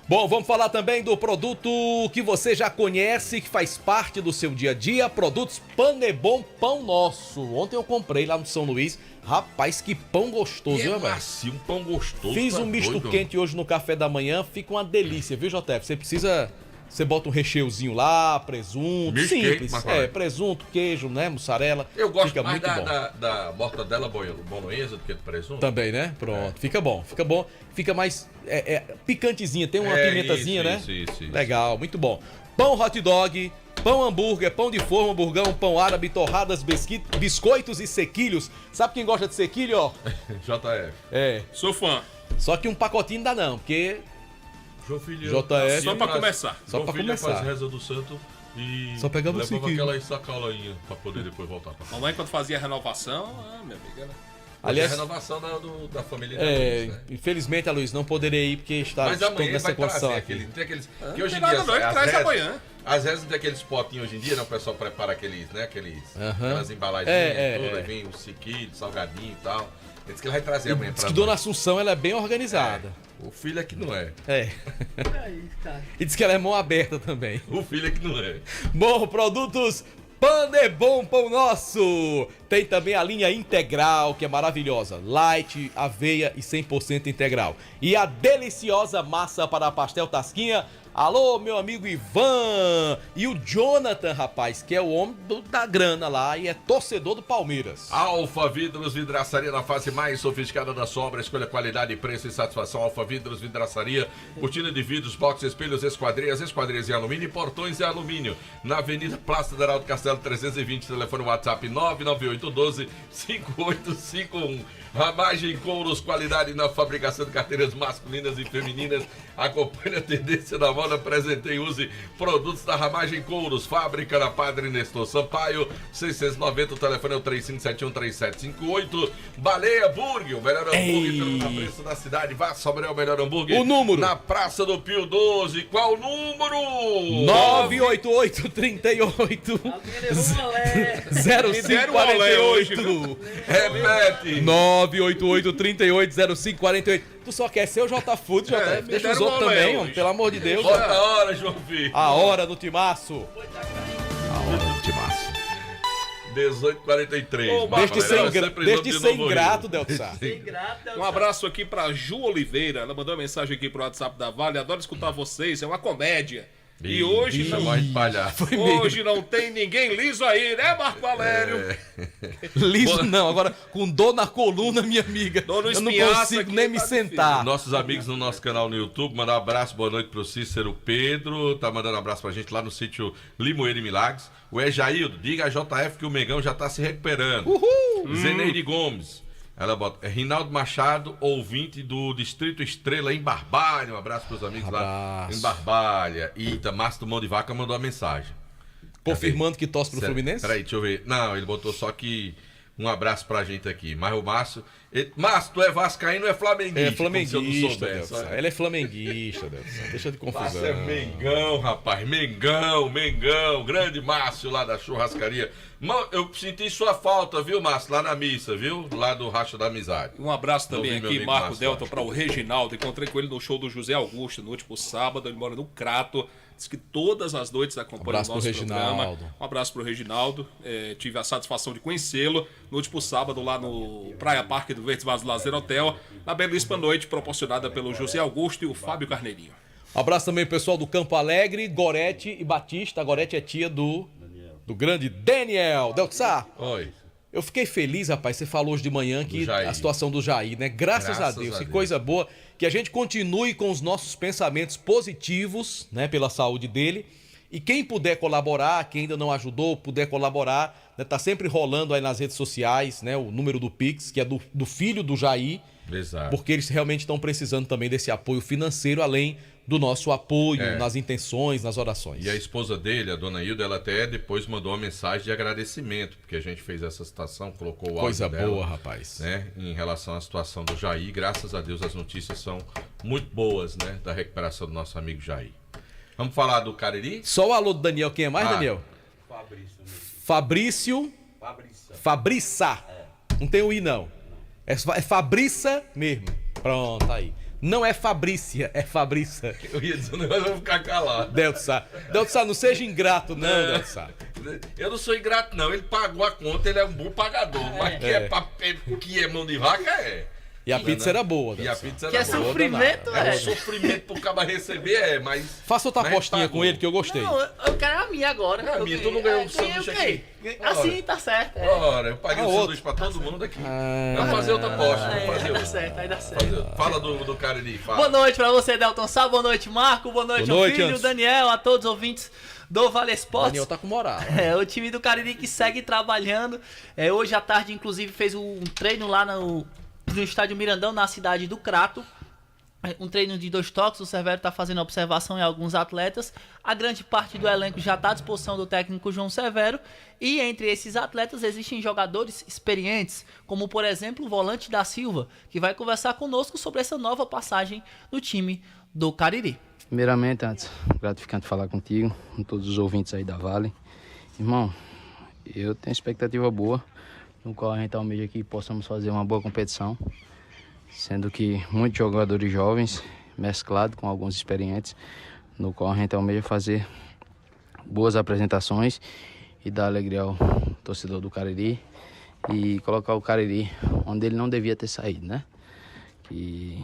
Bom, vamos falar também do produto que você já conhece, que faz parte do seu dia a dia, produtos Panebon Pão Nosso. Ontem eu comprei lá no São Luís. Rapaz, que pão gostoso, viu, velho? Um pão gostoso. Fiz um misto quente hoje no café da manhã, fica uma delícia, viu, JF? Você bota um recheiozinho lá, presunto, misto simples. Quente, presunto, queijo, né, mussarela. Eu gosto fica mais muito bom. da mortadela bolonhesa do que do presunto. Também, né? Pronto, fica bom. Fica mais picantezinha, tem uma pimentazinha, né? Isso. Legal, muito bom. Pão hot dog, pão hambúrguer, pão de forma, burgão, pão árabe, torradas, biscoitos e sequilhos. Sabe quem gosta de sequilho, ó? JF. Sou fã. Só que um pacotinho não dá não, porque... João Filho, JF. Só pra começar. Faz reza do santo e só pegava o sequilho. aquela sacolinha pra poder depois voltar pra casa. Mamãe, quando fazia a renovação, minha amiga, né? Aliás, a renovação da família da Luiz, né? Infelizmente, a Luiz não poderia ir porque está mas amanhã nessa vai condição trazer aqui. que hoje em dia traz amanhã. Às vezes tem aqueles potinhos hoje em dia, né? O pessoal prepara aqueles, né? Aquelas embalagens, tudo, aí vem o sequilho, salgadinho e tal. Ele disse que ele vai trazer amanhã pra diz que Dona Assunção ela é bem organizada. O filho é que não é. E diz que ela é mão aberta também. O filho é que não é. Bom, produtos Panebon Pão Nosso. Tem também a linha integral, que é maravilhosa. Light, aveia e 100% integral. E a deliciosa massa para pastel Tasquinha. Alô, meu amigo Ivan. E o Jonathan, rapaz, que é o homem da grana lá e é torcedor do Palmeiras. Alfa Vidros Vidraçaria, na fase mais sofisticada da sua obra. Escolha qualidade, preço e satisfação. Alfa Vidros Vidraçaria. Cortina de vidros, box, espelhos, esquadrias em alumínio e portões em alumínio. Na Avenida Praça do Heraldo Castelo 320. Telefone WhatsApp 99812-5851. Ramagem Couros, qualidade na fabricação de carteiras masculinas e femininas. Acompanhe a tendência da moda, apresentei e use produtos da Ramagem Couros. Fábrica na Padre Nestor Sampaio, 690, o telefone é o 35713758. Baleia Burger, o melhor hambúrguer pelo preço da cidade. Vá sobrar o melhor hambúrguer. O número? Na Praça do Pio 12. Qual o número? 98838 0548. Repete. 988380548. Tu só quer ser o J-Food, JF. Deixa os outros também, homem, pelo amor de Deus. Bota a hora, João Filho. A hora do timaço. A hora do timaço. 18h43. Deixa de ser ingrato, Delton Sá. Um abraço aqui pra Ju Oliveira. Ela mandou uma mensagem aqui pro WhatsApp da Vale. Adoro escutar vocês, é uma comédia. E hoje hoje não tem ninguém liso aí, né, Marco Valério? Liso não, agora com dor na coluna, minha amiga. Dor no eu não espinhaço consigo nem me sentar. Nossos amigos no nosso canal no YouTube, mandar um abraço, boa noite pro Cícero Pedro, tá mandando um abraço pra gente lá no sítio Limoeiro e Milagres. O Ejaildo, diga a JF que o Mengão já tá se recuperando. Uhul! Zeneide Gomes, ela bota, Rinaldo Machado, ouvinte do Distrito Estrela em Barbalha, um abraço pros amigos lá em Barbalha. E Márcio do Mão de Vaca mandou uma mensagem. Confirmando que torce pro Fluminense? Peraí, deixa eu ver. Não, ele botou só que um abraço pra gente aqui. Mas o Márcio... Márcio, tu é vascaíno ou é flamenguista? É flamenguista, Ele é flamenguista, deixa de confusão. Márcio é Mengão, rapaz. Mengão. Grande Márcio lá da churrascaria. Eu senti sua falta, viu, Márcio? Lá na missa, viu? Lá do Racha da Amizade. Um abraço também aqui, Marco Delta, para o Reginaldo. Encontrei com ele no show do José Augusto no último sábado. Ele mora no Crato. Diz que todas as noites acompanha o nosso programa. Um abraço pro Reginaldo. Tive a satisfação de conhecê-lo no último sábado lá no Praia Parque do Verdes Mares Lazer Hotel, na belíssima noite proporcionada pelo José Augusto e o Fábio Carneirinho. Um abraço também pessoal do Campo Alegre, Gorete e Batista. A Gorete é tia do grande Daniel. Delton Sá. Oi. Eu fiquei feliz, rapaz, você falou hoje de manhã que a situação do Jair, né? Graças a Deus, que coisa boa. Que a gente continue com os nossos pensamentos positivos, né? Pela saúde dele. E quem puder colaborar, quem ainda não ajudou, puder colaborar, né, tá sempre rolando aí nas redes sociais, né? O número do Pix, que é do filho do Jair. Exato. Porque eles realmente estão precisando também desse apoio financeiro, além do nosso apoio nas intenções, nas orações. E a esposa dele, a dona Hilda, ela até depois mandou uma mensagem de agradecimento, porque a gente fez essa citação, colocou o áudio coisa dela, boa, rapaz. Né, em relação à situação do Jair. Graças a Deus as notícias são muito boas, né, da recuperação do nosso amigo Jair. Vamos falar do Cariri? Só o alô do Daniel. Quem é mais, Daniel? Fabrício. Fabriça. Não tem o I, não. É Fabriça mesmo. Pronto, aí. Não é Fabrícia, é Fabriça. Eu ia dizer, mas eu vou ficar calado. Delton Sá, não seja ingrato, não, Delton Sá. Eu não sou ingrato, não. Ele pagou a conta, ele é um bom pagador. Mas que é mão de vaca, é. E a pizza era boa, E a pizza era boa. Sofrimento, é um sofrimento pro cara receber, mas... Faça outra apostinha com ele que eu gostei. Não, eu quero a minha agora. A minha, tu não ganhou um sanduíche aqui? Assim, tá certo. Ora, eu paguei um sanduíche pra todo mundo aqui. Vamos fazer outra aposta. Aí dá certo. Fala do Cariri, fala. Boa noite pra você, Delton Sá. Boa noite, Marco. Boa noite, ao filho, Daniel, a todos os ouvintes do Vale Esportes. Daniel tá com moral. O time do Cariri que segue trabalhando. Hoje à tarde, inclusive, fez um treino lá no estádio Mirandão, na cidade do Crato. Um treino de 2 toques, o Severo está fazendo observação em alguns atletas. A grande parte do elenco já está à disposição do técnico João Severo. E entre esses atletas existem jogadores experientes, como por exemplo o volante da Silva, que vai conversar conosco sobre essa nova passagem do time do Cariri. Primeiramente, antes, gratificante falar contigo, com todos os ouvintes aí da Vale. Irmão, eu tenho expectativa boa, no qual a gente almeja que possamos fazer uma boa competição, sendo que muitos jogadores jovens, mesclado com alguns experientes, no qual a gente almeja fazer boas apresentações e dar alegria ao torcedor do Cariri e colocar o Cariri onde ele não devia ter saído, né? Que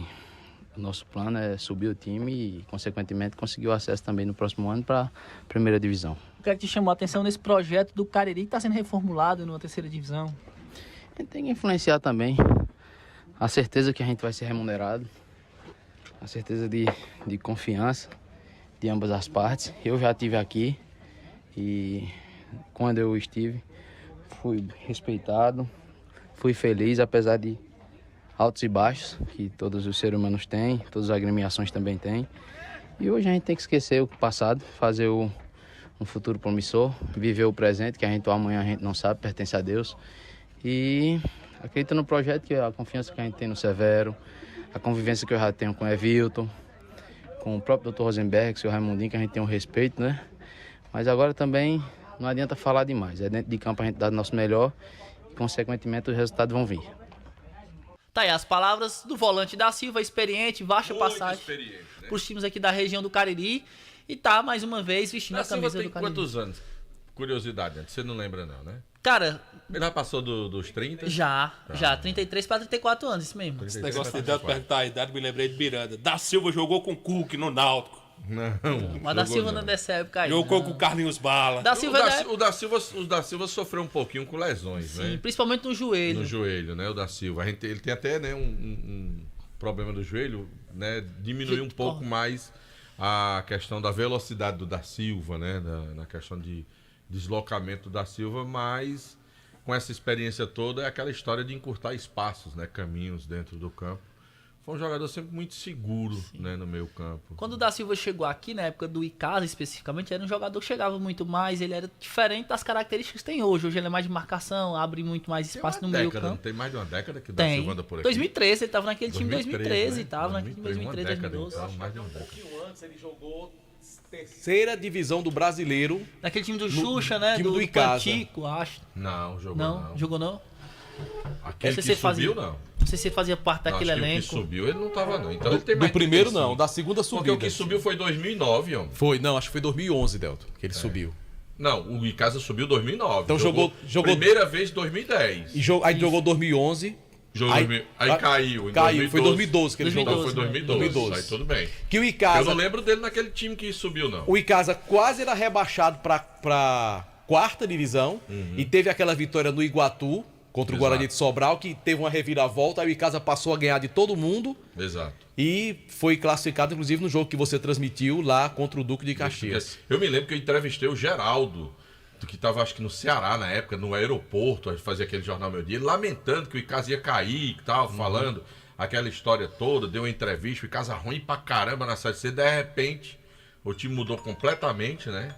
o nosso plano é subir o time e, consequentemente, conseguir o acesso também no próximo ano para a primeira divisão. O que é que te chamou a atenção nesse projeto do Cariri que está sendo reformulado numa terceira divisão? A gente tem que influenciar também a certeza que a gente vai ser remunerado, a certeza de confiança de ambas as partes. Eu já estive aqui e quando eu estive fui respeitado, fui feliz, apesar de altos e baixos que todos os seres humanos têm, todas as agremiações também têm. E hoje a gente tem que esquecer o passado, fazer um futuro promissor, viver o presente, que amanhã a gente não sabe, pertence a Deus. E acredito no projeto, que a confiança que a gente tem no Severo, a convivência que eu já tenho com o Evilton, com o próprio Dr. Rosenberg, o seu Raimundinho, que a gente tem um respeito, né? Mas agora também não adianta falar demais. É dentro de campo a gente dá o nosso melhor e, consequentemente, os resultados vão vir. Tá aí as palavras do volante da Silva, experiente, vasta passagem para os times aqui da região do Cariri. E tá, mais uma vez, vestindo a camisa do Cariri. Quantos anos? curiosidade, você não lembra não, né? Cara... Ele já passou dos 30? Já, 33 para 34 anos, isso mesmo. Esse negócio de Delto perguntar a idade, me lembrei de Miranda. Da Silva jogou com o Cook no Náutico. Não. Mas da Silva não é dessa época aí. Jogou com o Carlinhos Bala. O da Silva sofreu um pouquinho com lesões, né? Sim, principalmente no joelho. No joelho, né? O da Silva. Ele tem até, né, um problema do joelho, né? Diminuiu um pouco mais a questão da velocidade do da Silva, né? Na questão de deslocamento da Silva, mas com essa experiência toda é aquela história de encurtar espaços, né? Caminhos dentro do campo. Foi um jogador sempre muito seguro, né, no meio campo. Quando o da Silva chegou aqui, na época do Icasa especificamente, era um jogador que chegava muito mais, ele era diferente das características que tem hoje. Hoje ele é mais de marcação, abre muito mais espaço no meio campo. Não tem mais de uma década que o da Silva anda por aqui? 2013, ele estava naquele time em 2013, né? estava naquele time em 2013, 2012. Então, mais de uma década. Um pouquinho antes ele jogou terceira divisão do Brasileiro. Naquele time do Xuxa, né? Time do Icasa. Pantico, acho. Não, jogou não. Jogou não? Aquele que subiu, não. Não sei se ele fazia parte daquele elenco. O que subiu, ele não tava, não. Então ele tem mais do primeiro, não. Da segunda subida. Porque o que subiu foi 2009, homem. Foi, não. Acho que foi 2011, Delto, que ele subiu. Não, o Icasa subiu em 2009. Então jogou primeira vez em 2010. Aí jogou 2011. Aí caiu. Caiu, foi 2012 que ele jogou. Então foi 2012. Aí tudo bem. Que o Icasa, eu não lembro dele naquele time que subiu, não. O Icasa quase era rebaixado pra quarta divisão. E teve aquela vitória no Iguatu contra o Guarani de Sobral, que teve uma reviravolta. Aí o Icasa passou a ganhar de todo mundo. Exato. E foi classificado, inclusive, no jogo que você transmitiu lá contra o Duque de Caxias. Eu me lembro que eu entrevistei o Geraldo, que estava, acho que no Ceará na época, no aeroporto, a gente fazia aquele Jornal Meu Dia, ele lamentando que o Icasa ia cair, que tava falando aquela história toda, deu uma entrevista, o Icasa ruim pra caramba na Série C, de repente o time mudou completamente, né?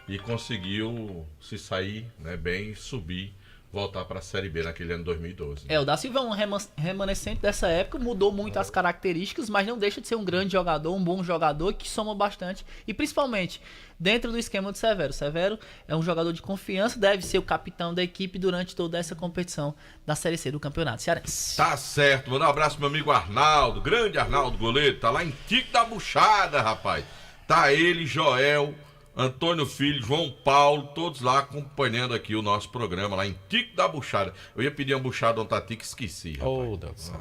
E conseguiu se sair, né, bem, subir, voltar para a Série B naquele ano 2012. O da Silva é um remanescente dessa época, mudou muito as características, mas não deixa de ser um grande jogador, um bom jogador que soma bastante. E principalmente dentro do esquema do Severo. Severo é um jogador de confiança, deve ser o capitão da equipe durante toda essa competição da Série C do Campeonato Cearense. Tá certo, manda um abraço pro meu amigo Arnaldo, grande Arnaldo goleiro, tá lá em Tico da Buchada, rapaz. Tá ele, Joel, Antônio Filho, João Paulo, todos lá acompanhando aqui o nosso programa lá em Tico da Buchada. Eu ia pedir uma buchada ontem a Tico, esqueci, rapaz. Oh, Deus do céu.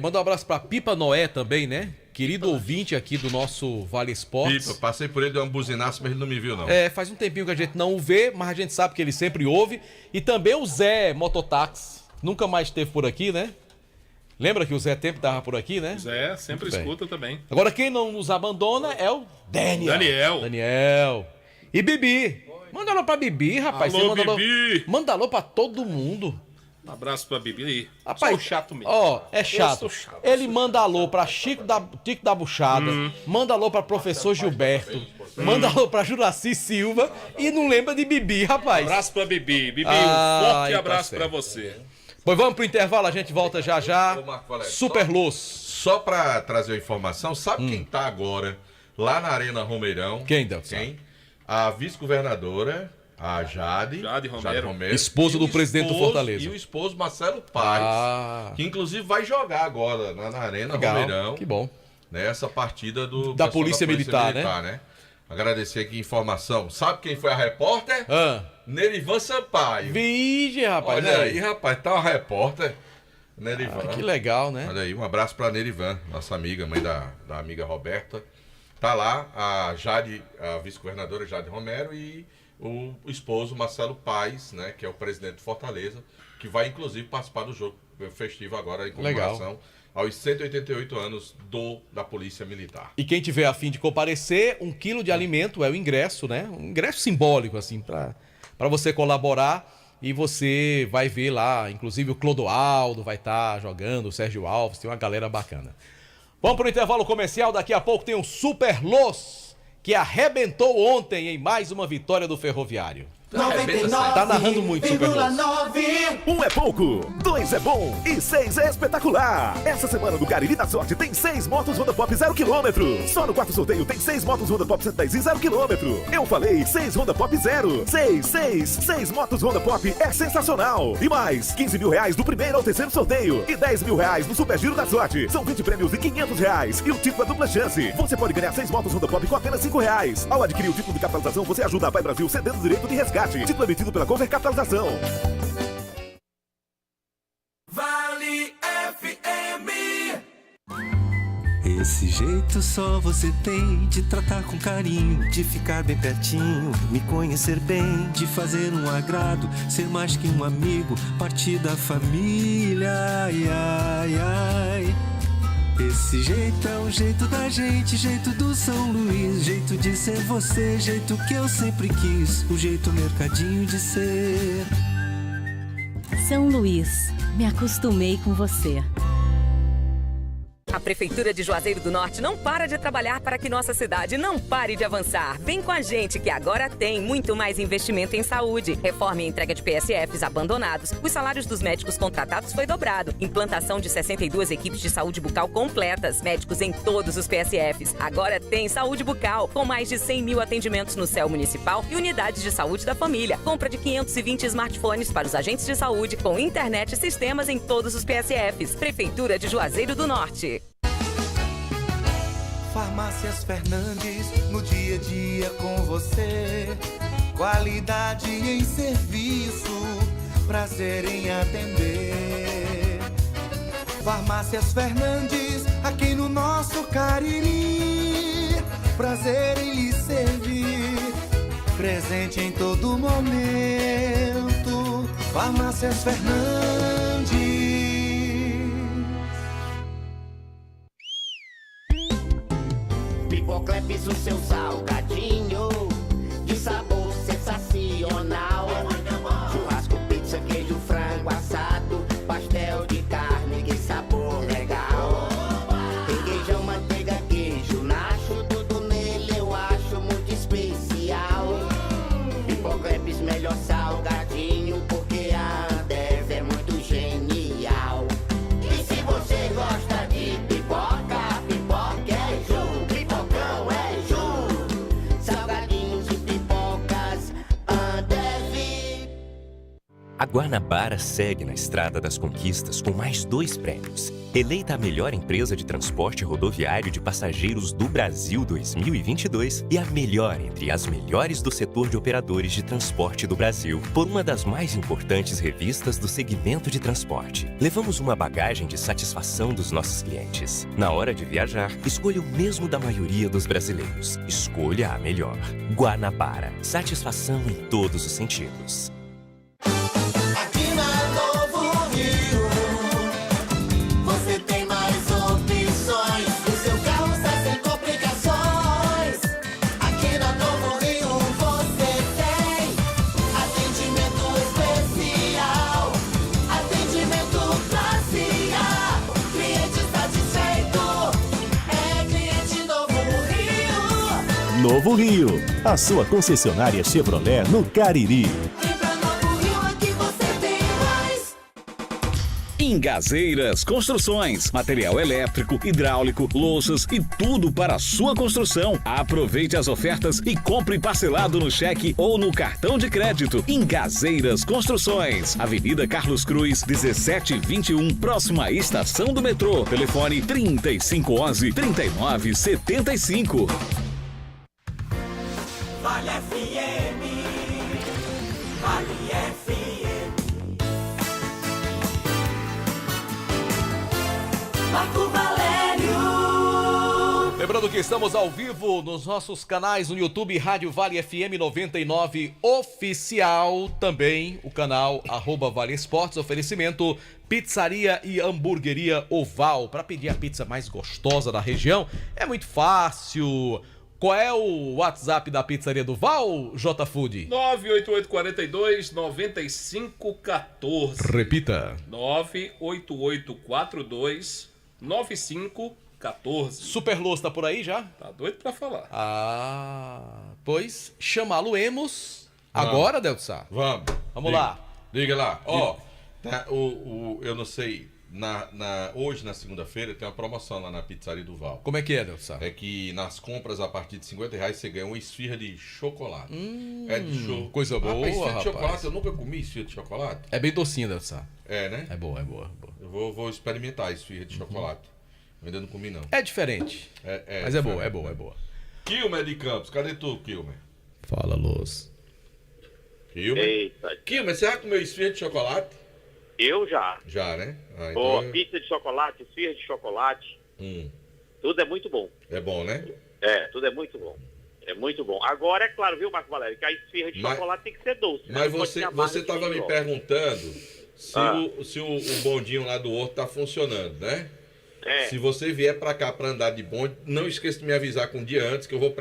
Manda um abraço pra Pipa Noé também, né? Querido ouvinte aqui do nosso Vale Esportes. Pipa, passei por ele, deu um buzinaço, mas ele não me viu, não. Faz um tempinho que a gente não o vê, mas a gente sabe que ele sempre ouve. E também o Zé Mototáxi, nunca mais esteve por aqui, né? Lembra que o Zé Tempo estava por aqui, né? Zé sempre escuta também. Agora quem não nos abandona é o Daniel. E Bibi. Manda alô pra Bibi, rapaz. Alô, Bibi. Manda alô pra todo mundo. Um abraço pra Bibi. Rapaz, sou chato mesmo. É chato. Ele manda alô pra Tico da Buchada, manda alô pra professor Gilberto, manda alô pra Juraci Silva e não lembra de Bibi, rapaz. Abraço pra Bibi. Bibi, um forte abraço pra você. Pois vamos pro intervalo, a gente volta já. Super Luz. Só pra trazer a informação, sabe quem tá agora lá na Arena Romeirão? Quem, Deus? A vice-governadora, a Jade Romero. Esposa do presidente do Fortaleza. E o esposo Marcelo Paes, que inclusive vai jogar agora na Arena Romeirão. Que bom. Nessa partida da Polícia Militar, né? Agradecer aqui a informação. Sabe quem foi a repórter? Nerivan Sampaio. Vige, rapaz. Olha aí, rapaz, tá uma repórter. Nerivan. Que legal, né? Olha aí, um abraço pra Nerivan, nossa amiga, mãe da amiga Roberta. Tá lá a Jade, a vice-governadora Jade Romero e o esposo Marcelo Paes, né, que é o presidente do Fortaleza, que vai inclusive participar do jogo festivo agora em comemoração aos 188 anos da Polícia Militar. E quem tiver a fim de comparecer, 1 quilo de alimento é o ingresso, né? Um ingresso simbólico, assim, para você colaborar. E você vai ver lá, inclusive o Clodoaldo vai estar jogando, o Sérgio Alves, tem uma galera bacana. Vamos para o intervalo comercial, daqui a pouco tem o Super Los, que arrebentou ontem em mais uma vitória do Ferroviário. Tá narrando muito, Super Luz. 1 é pouco, 2 é bom e 6 é espetacular. Essa semana do Cariri da Sorte tem 6 motos Honda Pop 0 km. Só no quarto sorteio tem 6 motos Honda Pop 110 e 0 km. Eu falei 6 Honda Pop 0. 6 motos Honda Pop é sensacional. E mais, 15 mil reais do primeiro ao terceiro sorteio. E 10 mil reais no Super Giro da Sorte. São 20 prêmios e 500 reais. E o título é dupla chance. Você pode ganhar 6 motos Honda Pop com apenas 5 reais. Ao adquirir o título de capitalização, você ajuda a Pai Brasil cedendo o direito de resgate. Título emitido pela Cover Capitalização. Vale FM. Esse jeito só você tem de tratar com carinho, de ficar bem pertinho, me conhecer bem, de fazer um agrado, ser mais que um amigo, parte da família. Ai, ai, ai. Esse jeito é o jeito da gente, jeito do São Luís, jeito de ser você, jeito que eu sempre quis, o jeito mercadinho de ser. São Luís, me acostumei com você. A Prefeitura de Juazeiro do Norte não para de trabalhar para que nossa cidade não pare de avançar. Vem com a gente que agora tem muito mais investimento em saúde. Reforma e entrega de PSFs abandonados. Os salários dos médicos contratados foi dobrado. Implantação de 62 equipes de saúde bucal completas. Médicos em todos os PSFs. Agora tem saúde bucal, com mais de 100 mil atendimentos no CEL municipal e unidades de saúde da família. Compra de 520 smartphones para os agentes de saúde, com internet e sistemas em todos os PSFs. Prefeitura de Juazeiro do Norte. Farmácias Fernandes, no dia a dia com você. Qualidade em serviço, prazer em atender. Farmácias Fernandes, aqui no nosso Cariri. Prazer em lhe servir, presente em todo momento. Farmácias Fernandes. Pipocleps, o seu salgadinho de sabor sensacional. Churrasco, pizza, queijo, frango assado, pastel de carne, que sabor legal. Requeijão, manteiga, queijo, nacho, tudo nele eu acho muito especial. Pipocleps, melhor salgadinho, porque a Andes é muito genial. E se você gosta de pipoca, pipoca é Ju. A Guanabara segue na estrada das conquistas com mais 2 prêmios. Eleita a melhor empresa de transporte rodoviário de passageiros do Brasil 2022 e a melhor entre as melhores do setor de operadores de transporte do Brasil, por uma das mais importantes revistas do segmento de transporte. Levamos uma bagagem de satisfação dos nossos clientes. Na hora de viajar, escolha o mesmo da maioria dos brasileiros. Escolha a melhor. Guanabara. Satisfação em todos os sentidos. Aqui na Novo Rio, você tem mais opções. O seu carro sai sem complicações. Aqui na Novo Rio você tem atendimento especial, atendimento classe A. Cliente satisfeito é cliente Novo Rio. Novo Rio, a sua concessionária Chevrolet no Cariri. Engazeiras Construções, material elétrico, hidráulico, louças e tudo para a sua construção. Aproveite as ofertas e compre parcelado no cheque ou no cartão de crédito. Engazeiras Construções, Avenida Carlos Cruz, 1721, próxima à estação do metrô. Telefone 3511-3975. Vale FM, Vale FM. Marco Valério. Lembrando que estamos ao vivo nos nossos canais no YouTube, Rádio Vale FM 99 Oficial, também o canal @Vale Esportes, oferecimento Pizzaria e Hamburgueria Oval. Para pedir a pizza mais gostosa da região, é muito fácil. Qual é o WhatsApp da Pizzaria do Val, J Food? 98842-9514. Repita. 98842-9514. Superluz tá por aí já? Tá doido pra falar. Pois chamá-lo-emos Agora, Delto Sá? Vamos Vamos lá. Diga lá. Ó, tá, eu não sei, hoje, na segunda-feira, tem uma promoção lá na Pizzaria do Val. Como é que é, Delto Sá? É que nas compras a partir de R$50 você ganha uma esfirra de chocolate. É de show. Coisa boa, esfirra de rapaz. chocolate, eu nunca comi esfirra de chocolate. É bem docinha, Delto Sá. É, né? É boa, é boa. Eu vou experimentar a esfirra de chocolate. Eu ainda não comi, não. É diferente. Mas é boa, é boa, é boa. Kilmer de Campos, cadê tu, Kilmer? Fala, Luz. Kilmer? Eita. Kilmer, você já comeu esfirra de chocolate? Eu já. Já, né? Boa, pizza de chocolate, esfirra de chocolate. Tudo é muito bom. É bom, né? Tudo é muito bom. É muito bom. Agora, é claro, viu, Marco Valério, que a esfirra de chocolate tem que ser doce. Mas você estava me perguntando se o bondinho lá do Horto tá funcionando, né? Se você vier para cá para andar de bonde, não esqueça de me avisar com um dia antes que eu vou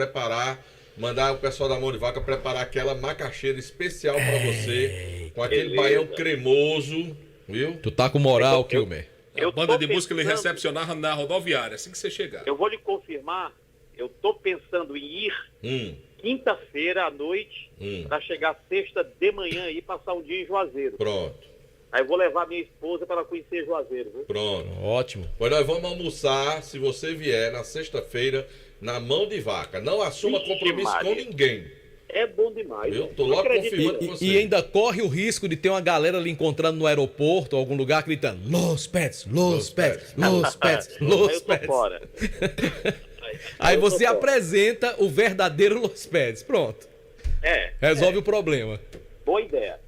mandar o pessoal da Mão de Vaca preparar aquela macaxeira especial para você, com aquele baião cremoso, viu? Tu tá com moral, Kilmer. A banda de música ele recepcionava na rodoviária, assim que você chegar. Eu vou lhe confirmar, eu tô pensando em ir quinta-feira à noite para chegar sexta de manhã e passar um dia em Juazeiro. Pronto. Aí eu vou levar minha esposa para ela conhecer Juazeiro, viu? Pronto. Ótimo. Pois nós vamos almoçar, se você vier na sexta-feira, na Mão de Vaca. Não assuma compromisso com ninguém. É bom demais. Eu tô logo confirmando com você. E ainda corre o risco de ter uma galera ali encontrando no aeroporto ou algum lugar gritando Los Pets, Los Pets, Los Pets, Los Pets. Fora. Aí você apresenta o verdadeiro Los Pets. Pronto. Resolve o problema. Boa ideia.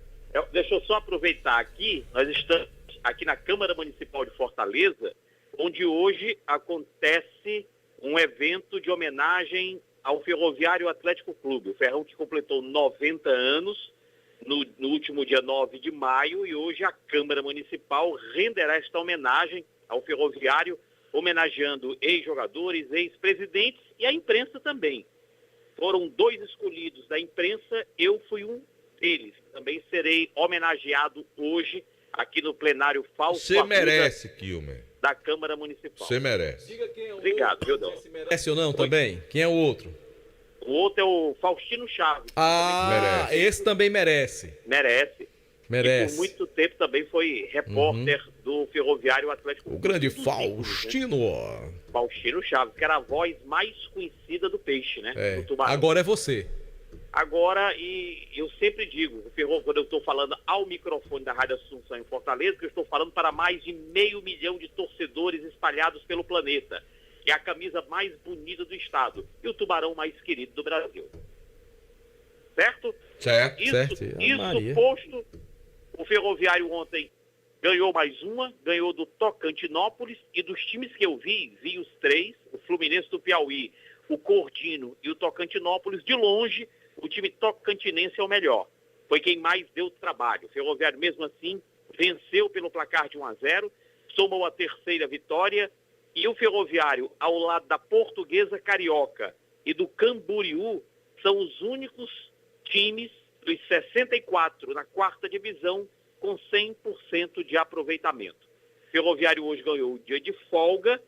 Deixa eu só aproveitar aqui, nós estamos aqui na Câmara Municipal de Fortaleza, onde hoje acontece um evento de homenagem ao Ferroviário Atlético Clube. O Ferrão que completou 90 anos no último dia 9 de maio e hoje a Câmara Municipal renderá esta homenagem ao Ferroviário, homenageando ex-jogadores, ex-presidentes e a imprensa também. Foram 2 escolhidos da imprensa, eu fui um deles. Também serei homenageado hoje aqui no plenário Falso. Você merece, Kilmer. Da Câmara Municipal. Você merece. Diga quem é o Obrigado, viu, Dão? Merece ou não também? Quem é o outro? O outro é o Faustino Chaves. Merece. Esse também merece. Merece. Merece. E por muito tempo também foi repórter do Ferroviário Atlético. O grande Faustino. Faustino Chaves, que era a voz mais conhecida do peixe, né? Do tubarão. Agora é você. Agora, e eu sempre digo, quando eu estou falando ao microfone da Rádio Assunção em Fortaleza, que eu estou falando para mais de 500 mil de torcedores espalhados pelo planeta. É a camisa mais bonita do estado e o tubarão mais querido do Brasil. Certo? Certo, Isso posto, o Ferroviário ontem ganhou mais uma, ganhou do Tocantinópolis e dos times que eu vi os 3, o Fluminense do Piauí, o Cordino e o Tocantinópolis, de longe, o time tocantinense é o melhor. Foi quem mais deu trabalho. O Ferroviário, mesmo assim, venceu pelo placar de 1-0, somou a 3ª vitória e o Ferroviário, ao lado da Portuguesa Carioca e do Camboriú, são os únicos times dos 64 na 4ª divisão com 100% de aproveitamento. O Ferroviário hoje ganhou o dia de folga.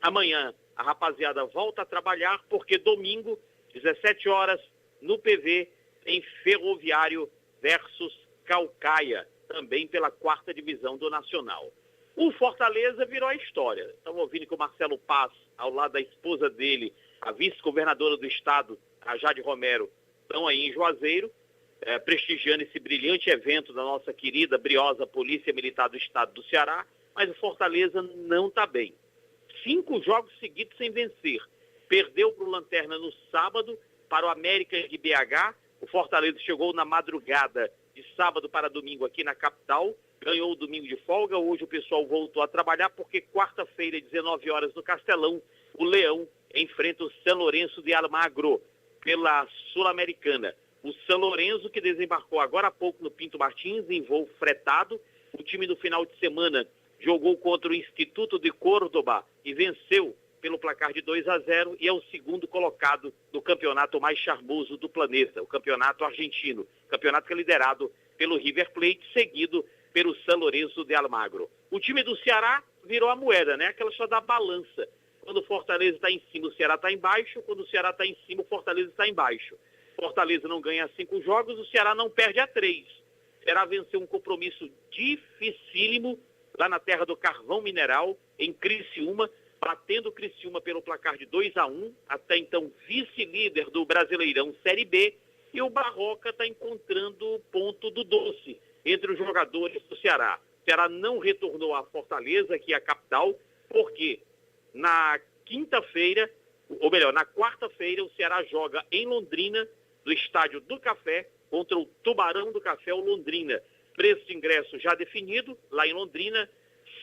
Amanhã a rapaziada volta a trabalhar porque domingo, 17 horas, no PV, tem Ferroviário versus Caucaia, também pela 4ª divisão do Nacional. O Fortaleza virou a história. Estamos ouvindo que o Marcelo Paz, ao lado da esposa dele, a vice-governadora do estado, a Jade Romero, estão aí em Juazeiro, prestigiando esse brilhante evento da nossa querida, briosa Polícia Militar do Estado do Ceará, mas o Fortaleza não está bem. 5 jogos seguidos sem vencer. Perdeu para o Lanterna no sábado, para o América de BH. O Fortaleza chegou na madrugada de sábado para domingo aqui na capital, ganhou o domingo de folga. Hoje o pessoal voltou a trabalhar porque quarta-feira, 19 horas no Castelão, o Leão enfrenta o São Lourenço de Almagro pela Sul-Americana. O São Lourenço, que desembarcou agora há pouco no Pinto Martins em voo fretado. O time do final de semana jogou contra o Instituto de Córdoba e venceu pelo placar de 2-0 e é o 2º colocado do campeonato mais charmoso do planeta, o campeonato argentino. Campeonato que é liderado pelo River Plate, seguido pelo São Lourenço de Almagro. O time do Ceará virou a moeda, né? Aquela só da balança. Quando o Fortaleza está em cima, o Ceará está embaixo. Quando o Ceará está em cima, o Fortaleza está embaixo. Fortaleza não ganha 5 jogos, o Ceará não perde a 3. O Ceará venceu um compromisso dificílimo lá na terra do Carvão Mineral, em Criciúma, batendo o Criciúma pelo placar de 2-1, até então vice-líder do Brasileirão Série B, e o Barroca está encontrando o ponto do doce entre os jogadores do Ceará. O Ceará não retornou à Fortaleza, que é a capital, porque na quinta-feira, ou melhor, na quarta-feira, o Ceará joga em Londrina, no Estádio do Café, contra o Tubarão do Café, o Londrina. Preço de ingresso já definido, lá em Londrina,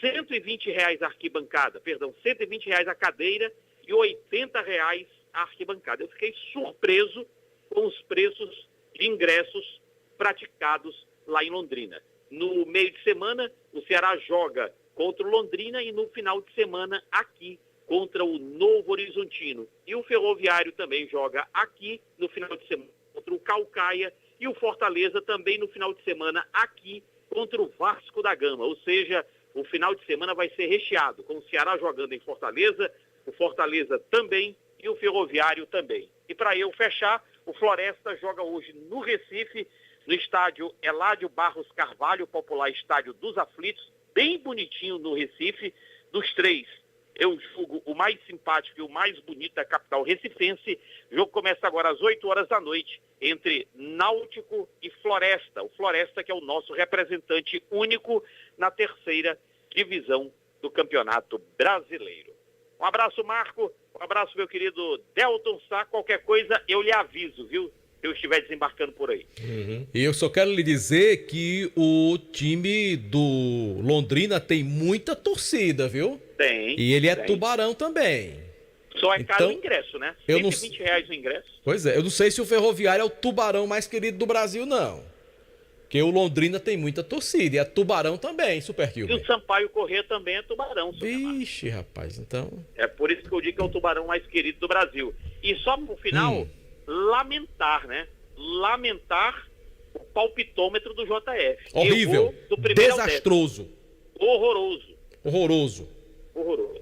R$120 a arquibancada, perdão, R$120 a cadeira e R$80 a arquibancada. Eu fiquei surpreso com os preços de ingressos praticados lá em Londrina. No meio de semana, o Ceará joga contra o Londrina e no final de semana aqui contra o Novo Horizontino. E o Ferroviário também joga aqui no final de semana contra o Caucaia e o Fortaleza também no final de semana aqui contra o Vasco da Gama. Ou seja, o final de semana vai ser recheado, com o Ceará jogando em Fortaleza, o Fortaleza também e o Ferroviário também. E para eu fechar, o Floresta joga hoje no Recife, no estádio Eládio Barros Carvalho, popular estádio dos Aflitos, bem bonitinho no Recife. Dos três, eu julgo o mais simpático e o mais bonito da capital recifense. O jogo começa agora às 8 horas da noite, entre Náutico e Floresta. O Floresta que é o nosso representante único na terceira divisão do Campeonato Brasileiro. Um abraço, Marco. Um abraço, meu querido Delton Sá. Qualquer coisa, eu lhe aviso, viu? Se eu estiver desembarcando por aí. E eu só quero lhe dizer que o time do Londrina tem muita torcida, viu? Tem. E ele é tem. Tubarão também. Só é caro Então, o ingresso, né? eu não- R$120 o ingresso. Pois é, eu não sei se o Ferroviário é o Tubarão mais querido do Brasil, não. Porque o Londrina tem muita torcida. E é Tubarão também, Super E Kilmer. o Sampaio Corrêa também é Tubarão. Vixe, rapaz, então... É por isso que eu digo que é o Tubarão mais querido do Brasil. E só por final, lamentar, né? Lamentar o palpitômetro do JF. Horrível. Errou do primeiro ao Desastroso. décimo. Horroroso. Horroroso. Horroroso.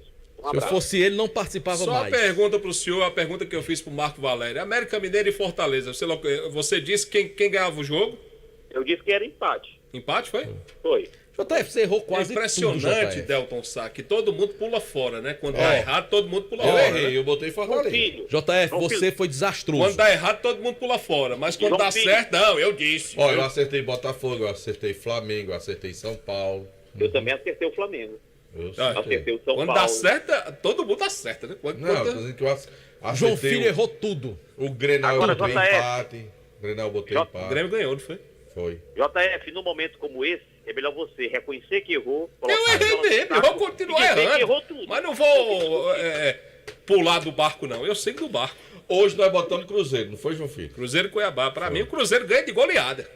Se eu fosse ele, não participava Só mais. a pergunta pro senhor, a pergunta que eu fiz pro Marco Valério. América Mineiro e Fortaleza. Você disse quem ganhava o jogo? Eu disse que era empate. Empate, foi? Foi. JF, você errou quase impressionante, tudo, JF. Delton Sá, que todo mundo pula fora, né? Quando dá errado, todo mundo pula Eu fora. errei, né? eu botei Fortaleza. JF, você foi desastroso. Quando dá errado, todo mundo pula fora. Mas quando dá certo, não, eu disse. Ó, eu acertei Botafogo, eu acertei Flamengo, eu acertei São Paulo. Eu também acertei o Flamengo. Eu acertei o São Quando Paulo. dá certo, todo mundo acerta, né? Não, tô dizendo que eu acertei. João Filho errou tudo. O Grenal Agora, eu botei JF. empate. O Grenal eu botei empate. O Grêmio ganhou, não foi? Foi. JF, num momento como esse, é melhor você reconhecer que errou. Eu errei mesmo, eu vou continuar errando. Errou tudo. Mas não vou pular do barco, não. Eu sei do barco. Hoje nós botamos Cruzeiro, não foi, João Filho? Cruzeiro e Cuiabá. Pra mim, o Cruzeiro ganha de goleada.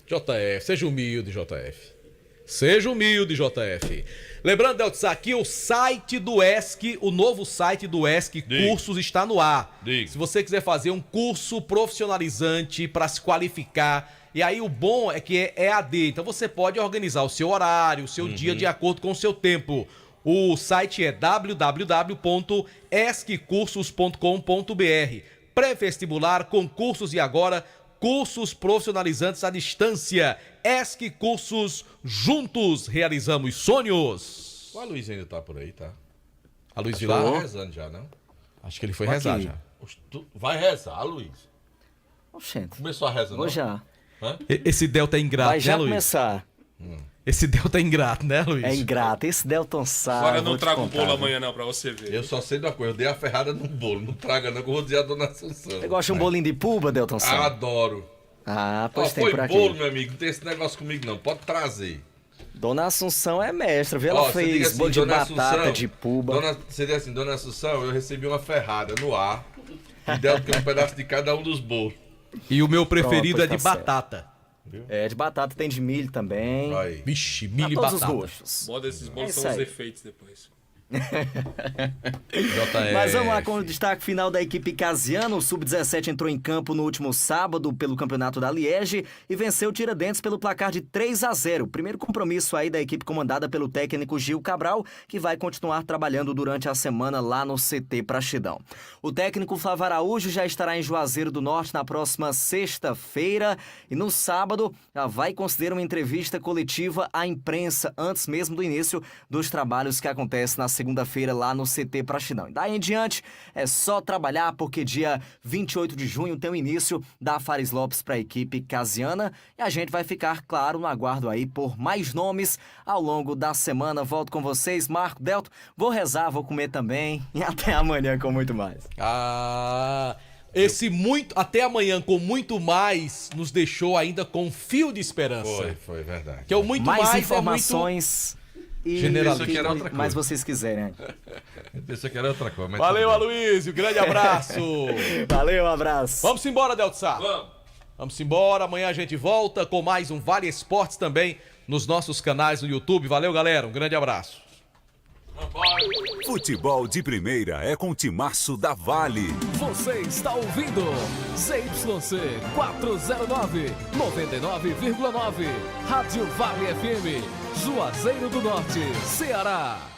JF, seja humilde, JF. Seja humilde, JF. Lembrando, Deltz, aqui o site do ESC, o novo site do ESC Cursos está no ar. Se você quiser fazer um curso profissionalizante para se qualificar, e aí o bom é que é EAD, então você pode organizar o seu horário, o seu dia de acordo com o seu tempo. O site é www.esccursos.com.br. Pré-vestibular, concursos e agora cursos profissionalizantes à distância. ESC Cursos, juntos realizamos sonhos. O Luiz ainda tá por aí, tá? A Luiz Acho que Vilar? ele tá rezando já, não? Acho que ele foi Aqui. rezar já. Vai rezar, Luiz. Oxente. Começou a reza, não? Vou já. Hã? Esse Delta é ingrato, Vai já né, Luiz? começar. Esse Delta é ingrato, né, Luiz? É ingrato. Esse Delton Sá. Agora eu não vou te trago contar, bolo viu? amanhã, não, pra você ver. Eu só sei de uma coisa, eu dei a ferrada no bolo. Não traga não, que eu vou dizer a dona Assunção. Você gosta de um bolinho de puba, Delton Sá? Adoro. Ah, pois Ó, tem foi por aqui. bolo, meu amigo, não tem esse negócio comigo não, pode trazer. Dona Assunção é mestra, viu? Ela Ó, você diga fez assim, bolo de Dona batata, Assunção, de puba. Você diz assim, Dona Assunção, eu recebi uma ferrada no ar e deu um pedaço de cada um dos bolos. E o meu preferido Pronto, é de tá certo. batata. É, de batata tem de milho também. Vixe, Pra milho e todos os batata. gostos. O bom desses bolos É são isso os aí. efeitos depois. Mas vamos lá com o destaque final da equipe Casiana. O Sub-17 entrou em campo no último sábado pelo Campeonato da Liege e venceu o Tiradentes pelo placar de 3-0. Primeiro compromisso aí da equipe comandada pelo técnico Gil Cabral, que vai continuar trabalhando durante a semana lá no CT Praxidão. O técnico Flávio Araújo já estará em Juazeiro do Norte na próxima sexta-feira e no sábado já vai conceder uma entrevista coletiva à imprensa antes mesmo do início dos trabalhos que acontecem na segunda-feira lá no CT Praxidão. Daí em diante é só trabalhar, porque dia 28 de junho tem o início da Fares Lopes para a equipe Casiana e a gente vai ficar, claro, no aguardo aí por mais nomes ao longo da semana. Volto com vocês, Marco, Delto, vou rezar, vou comer também e até amanhã com muito mais. Esse muito até amanhã com muito mais nos deixou ainda com um fio de esperança. Foi verdade. Que é o muito mais informações. E mais vocês quiserem. Eu pensei que era outra coisa. Mas valeu, Aloysio. Grande abraço. Valeu, um abraço. Vamos embora, Delto Sá. Vamos embora. Amanhã a gente volta com mais um Vale Esportes também nos nossos canais no YouTube. Valeu, galera. Um grande abraço. Futebol de primeira é com o timaço da Vale. Você está ouvindo ZYC 409, 99,9. Rádio Vale FM, Juazeiro do Norte, Ceará.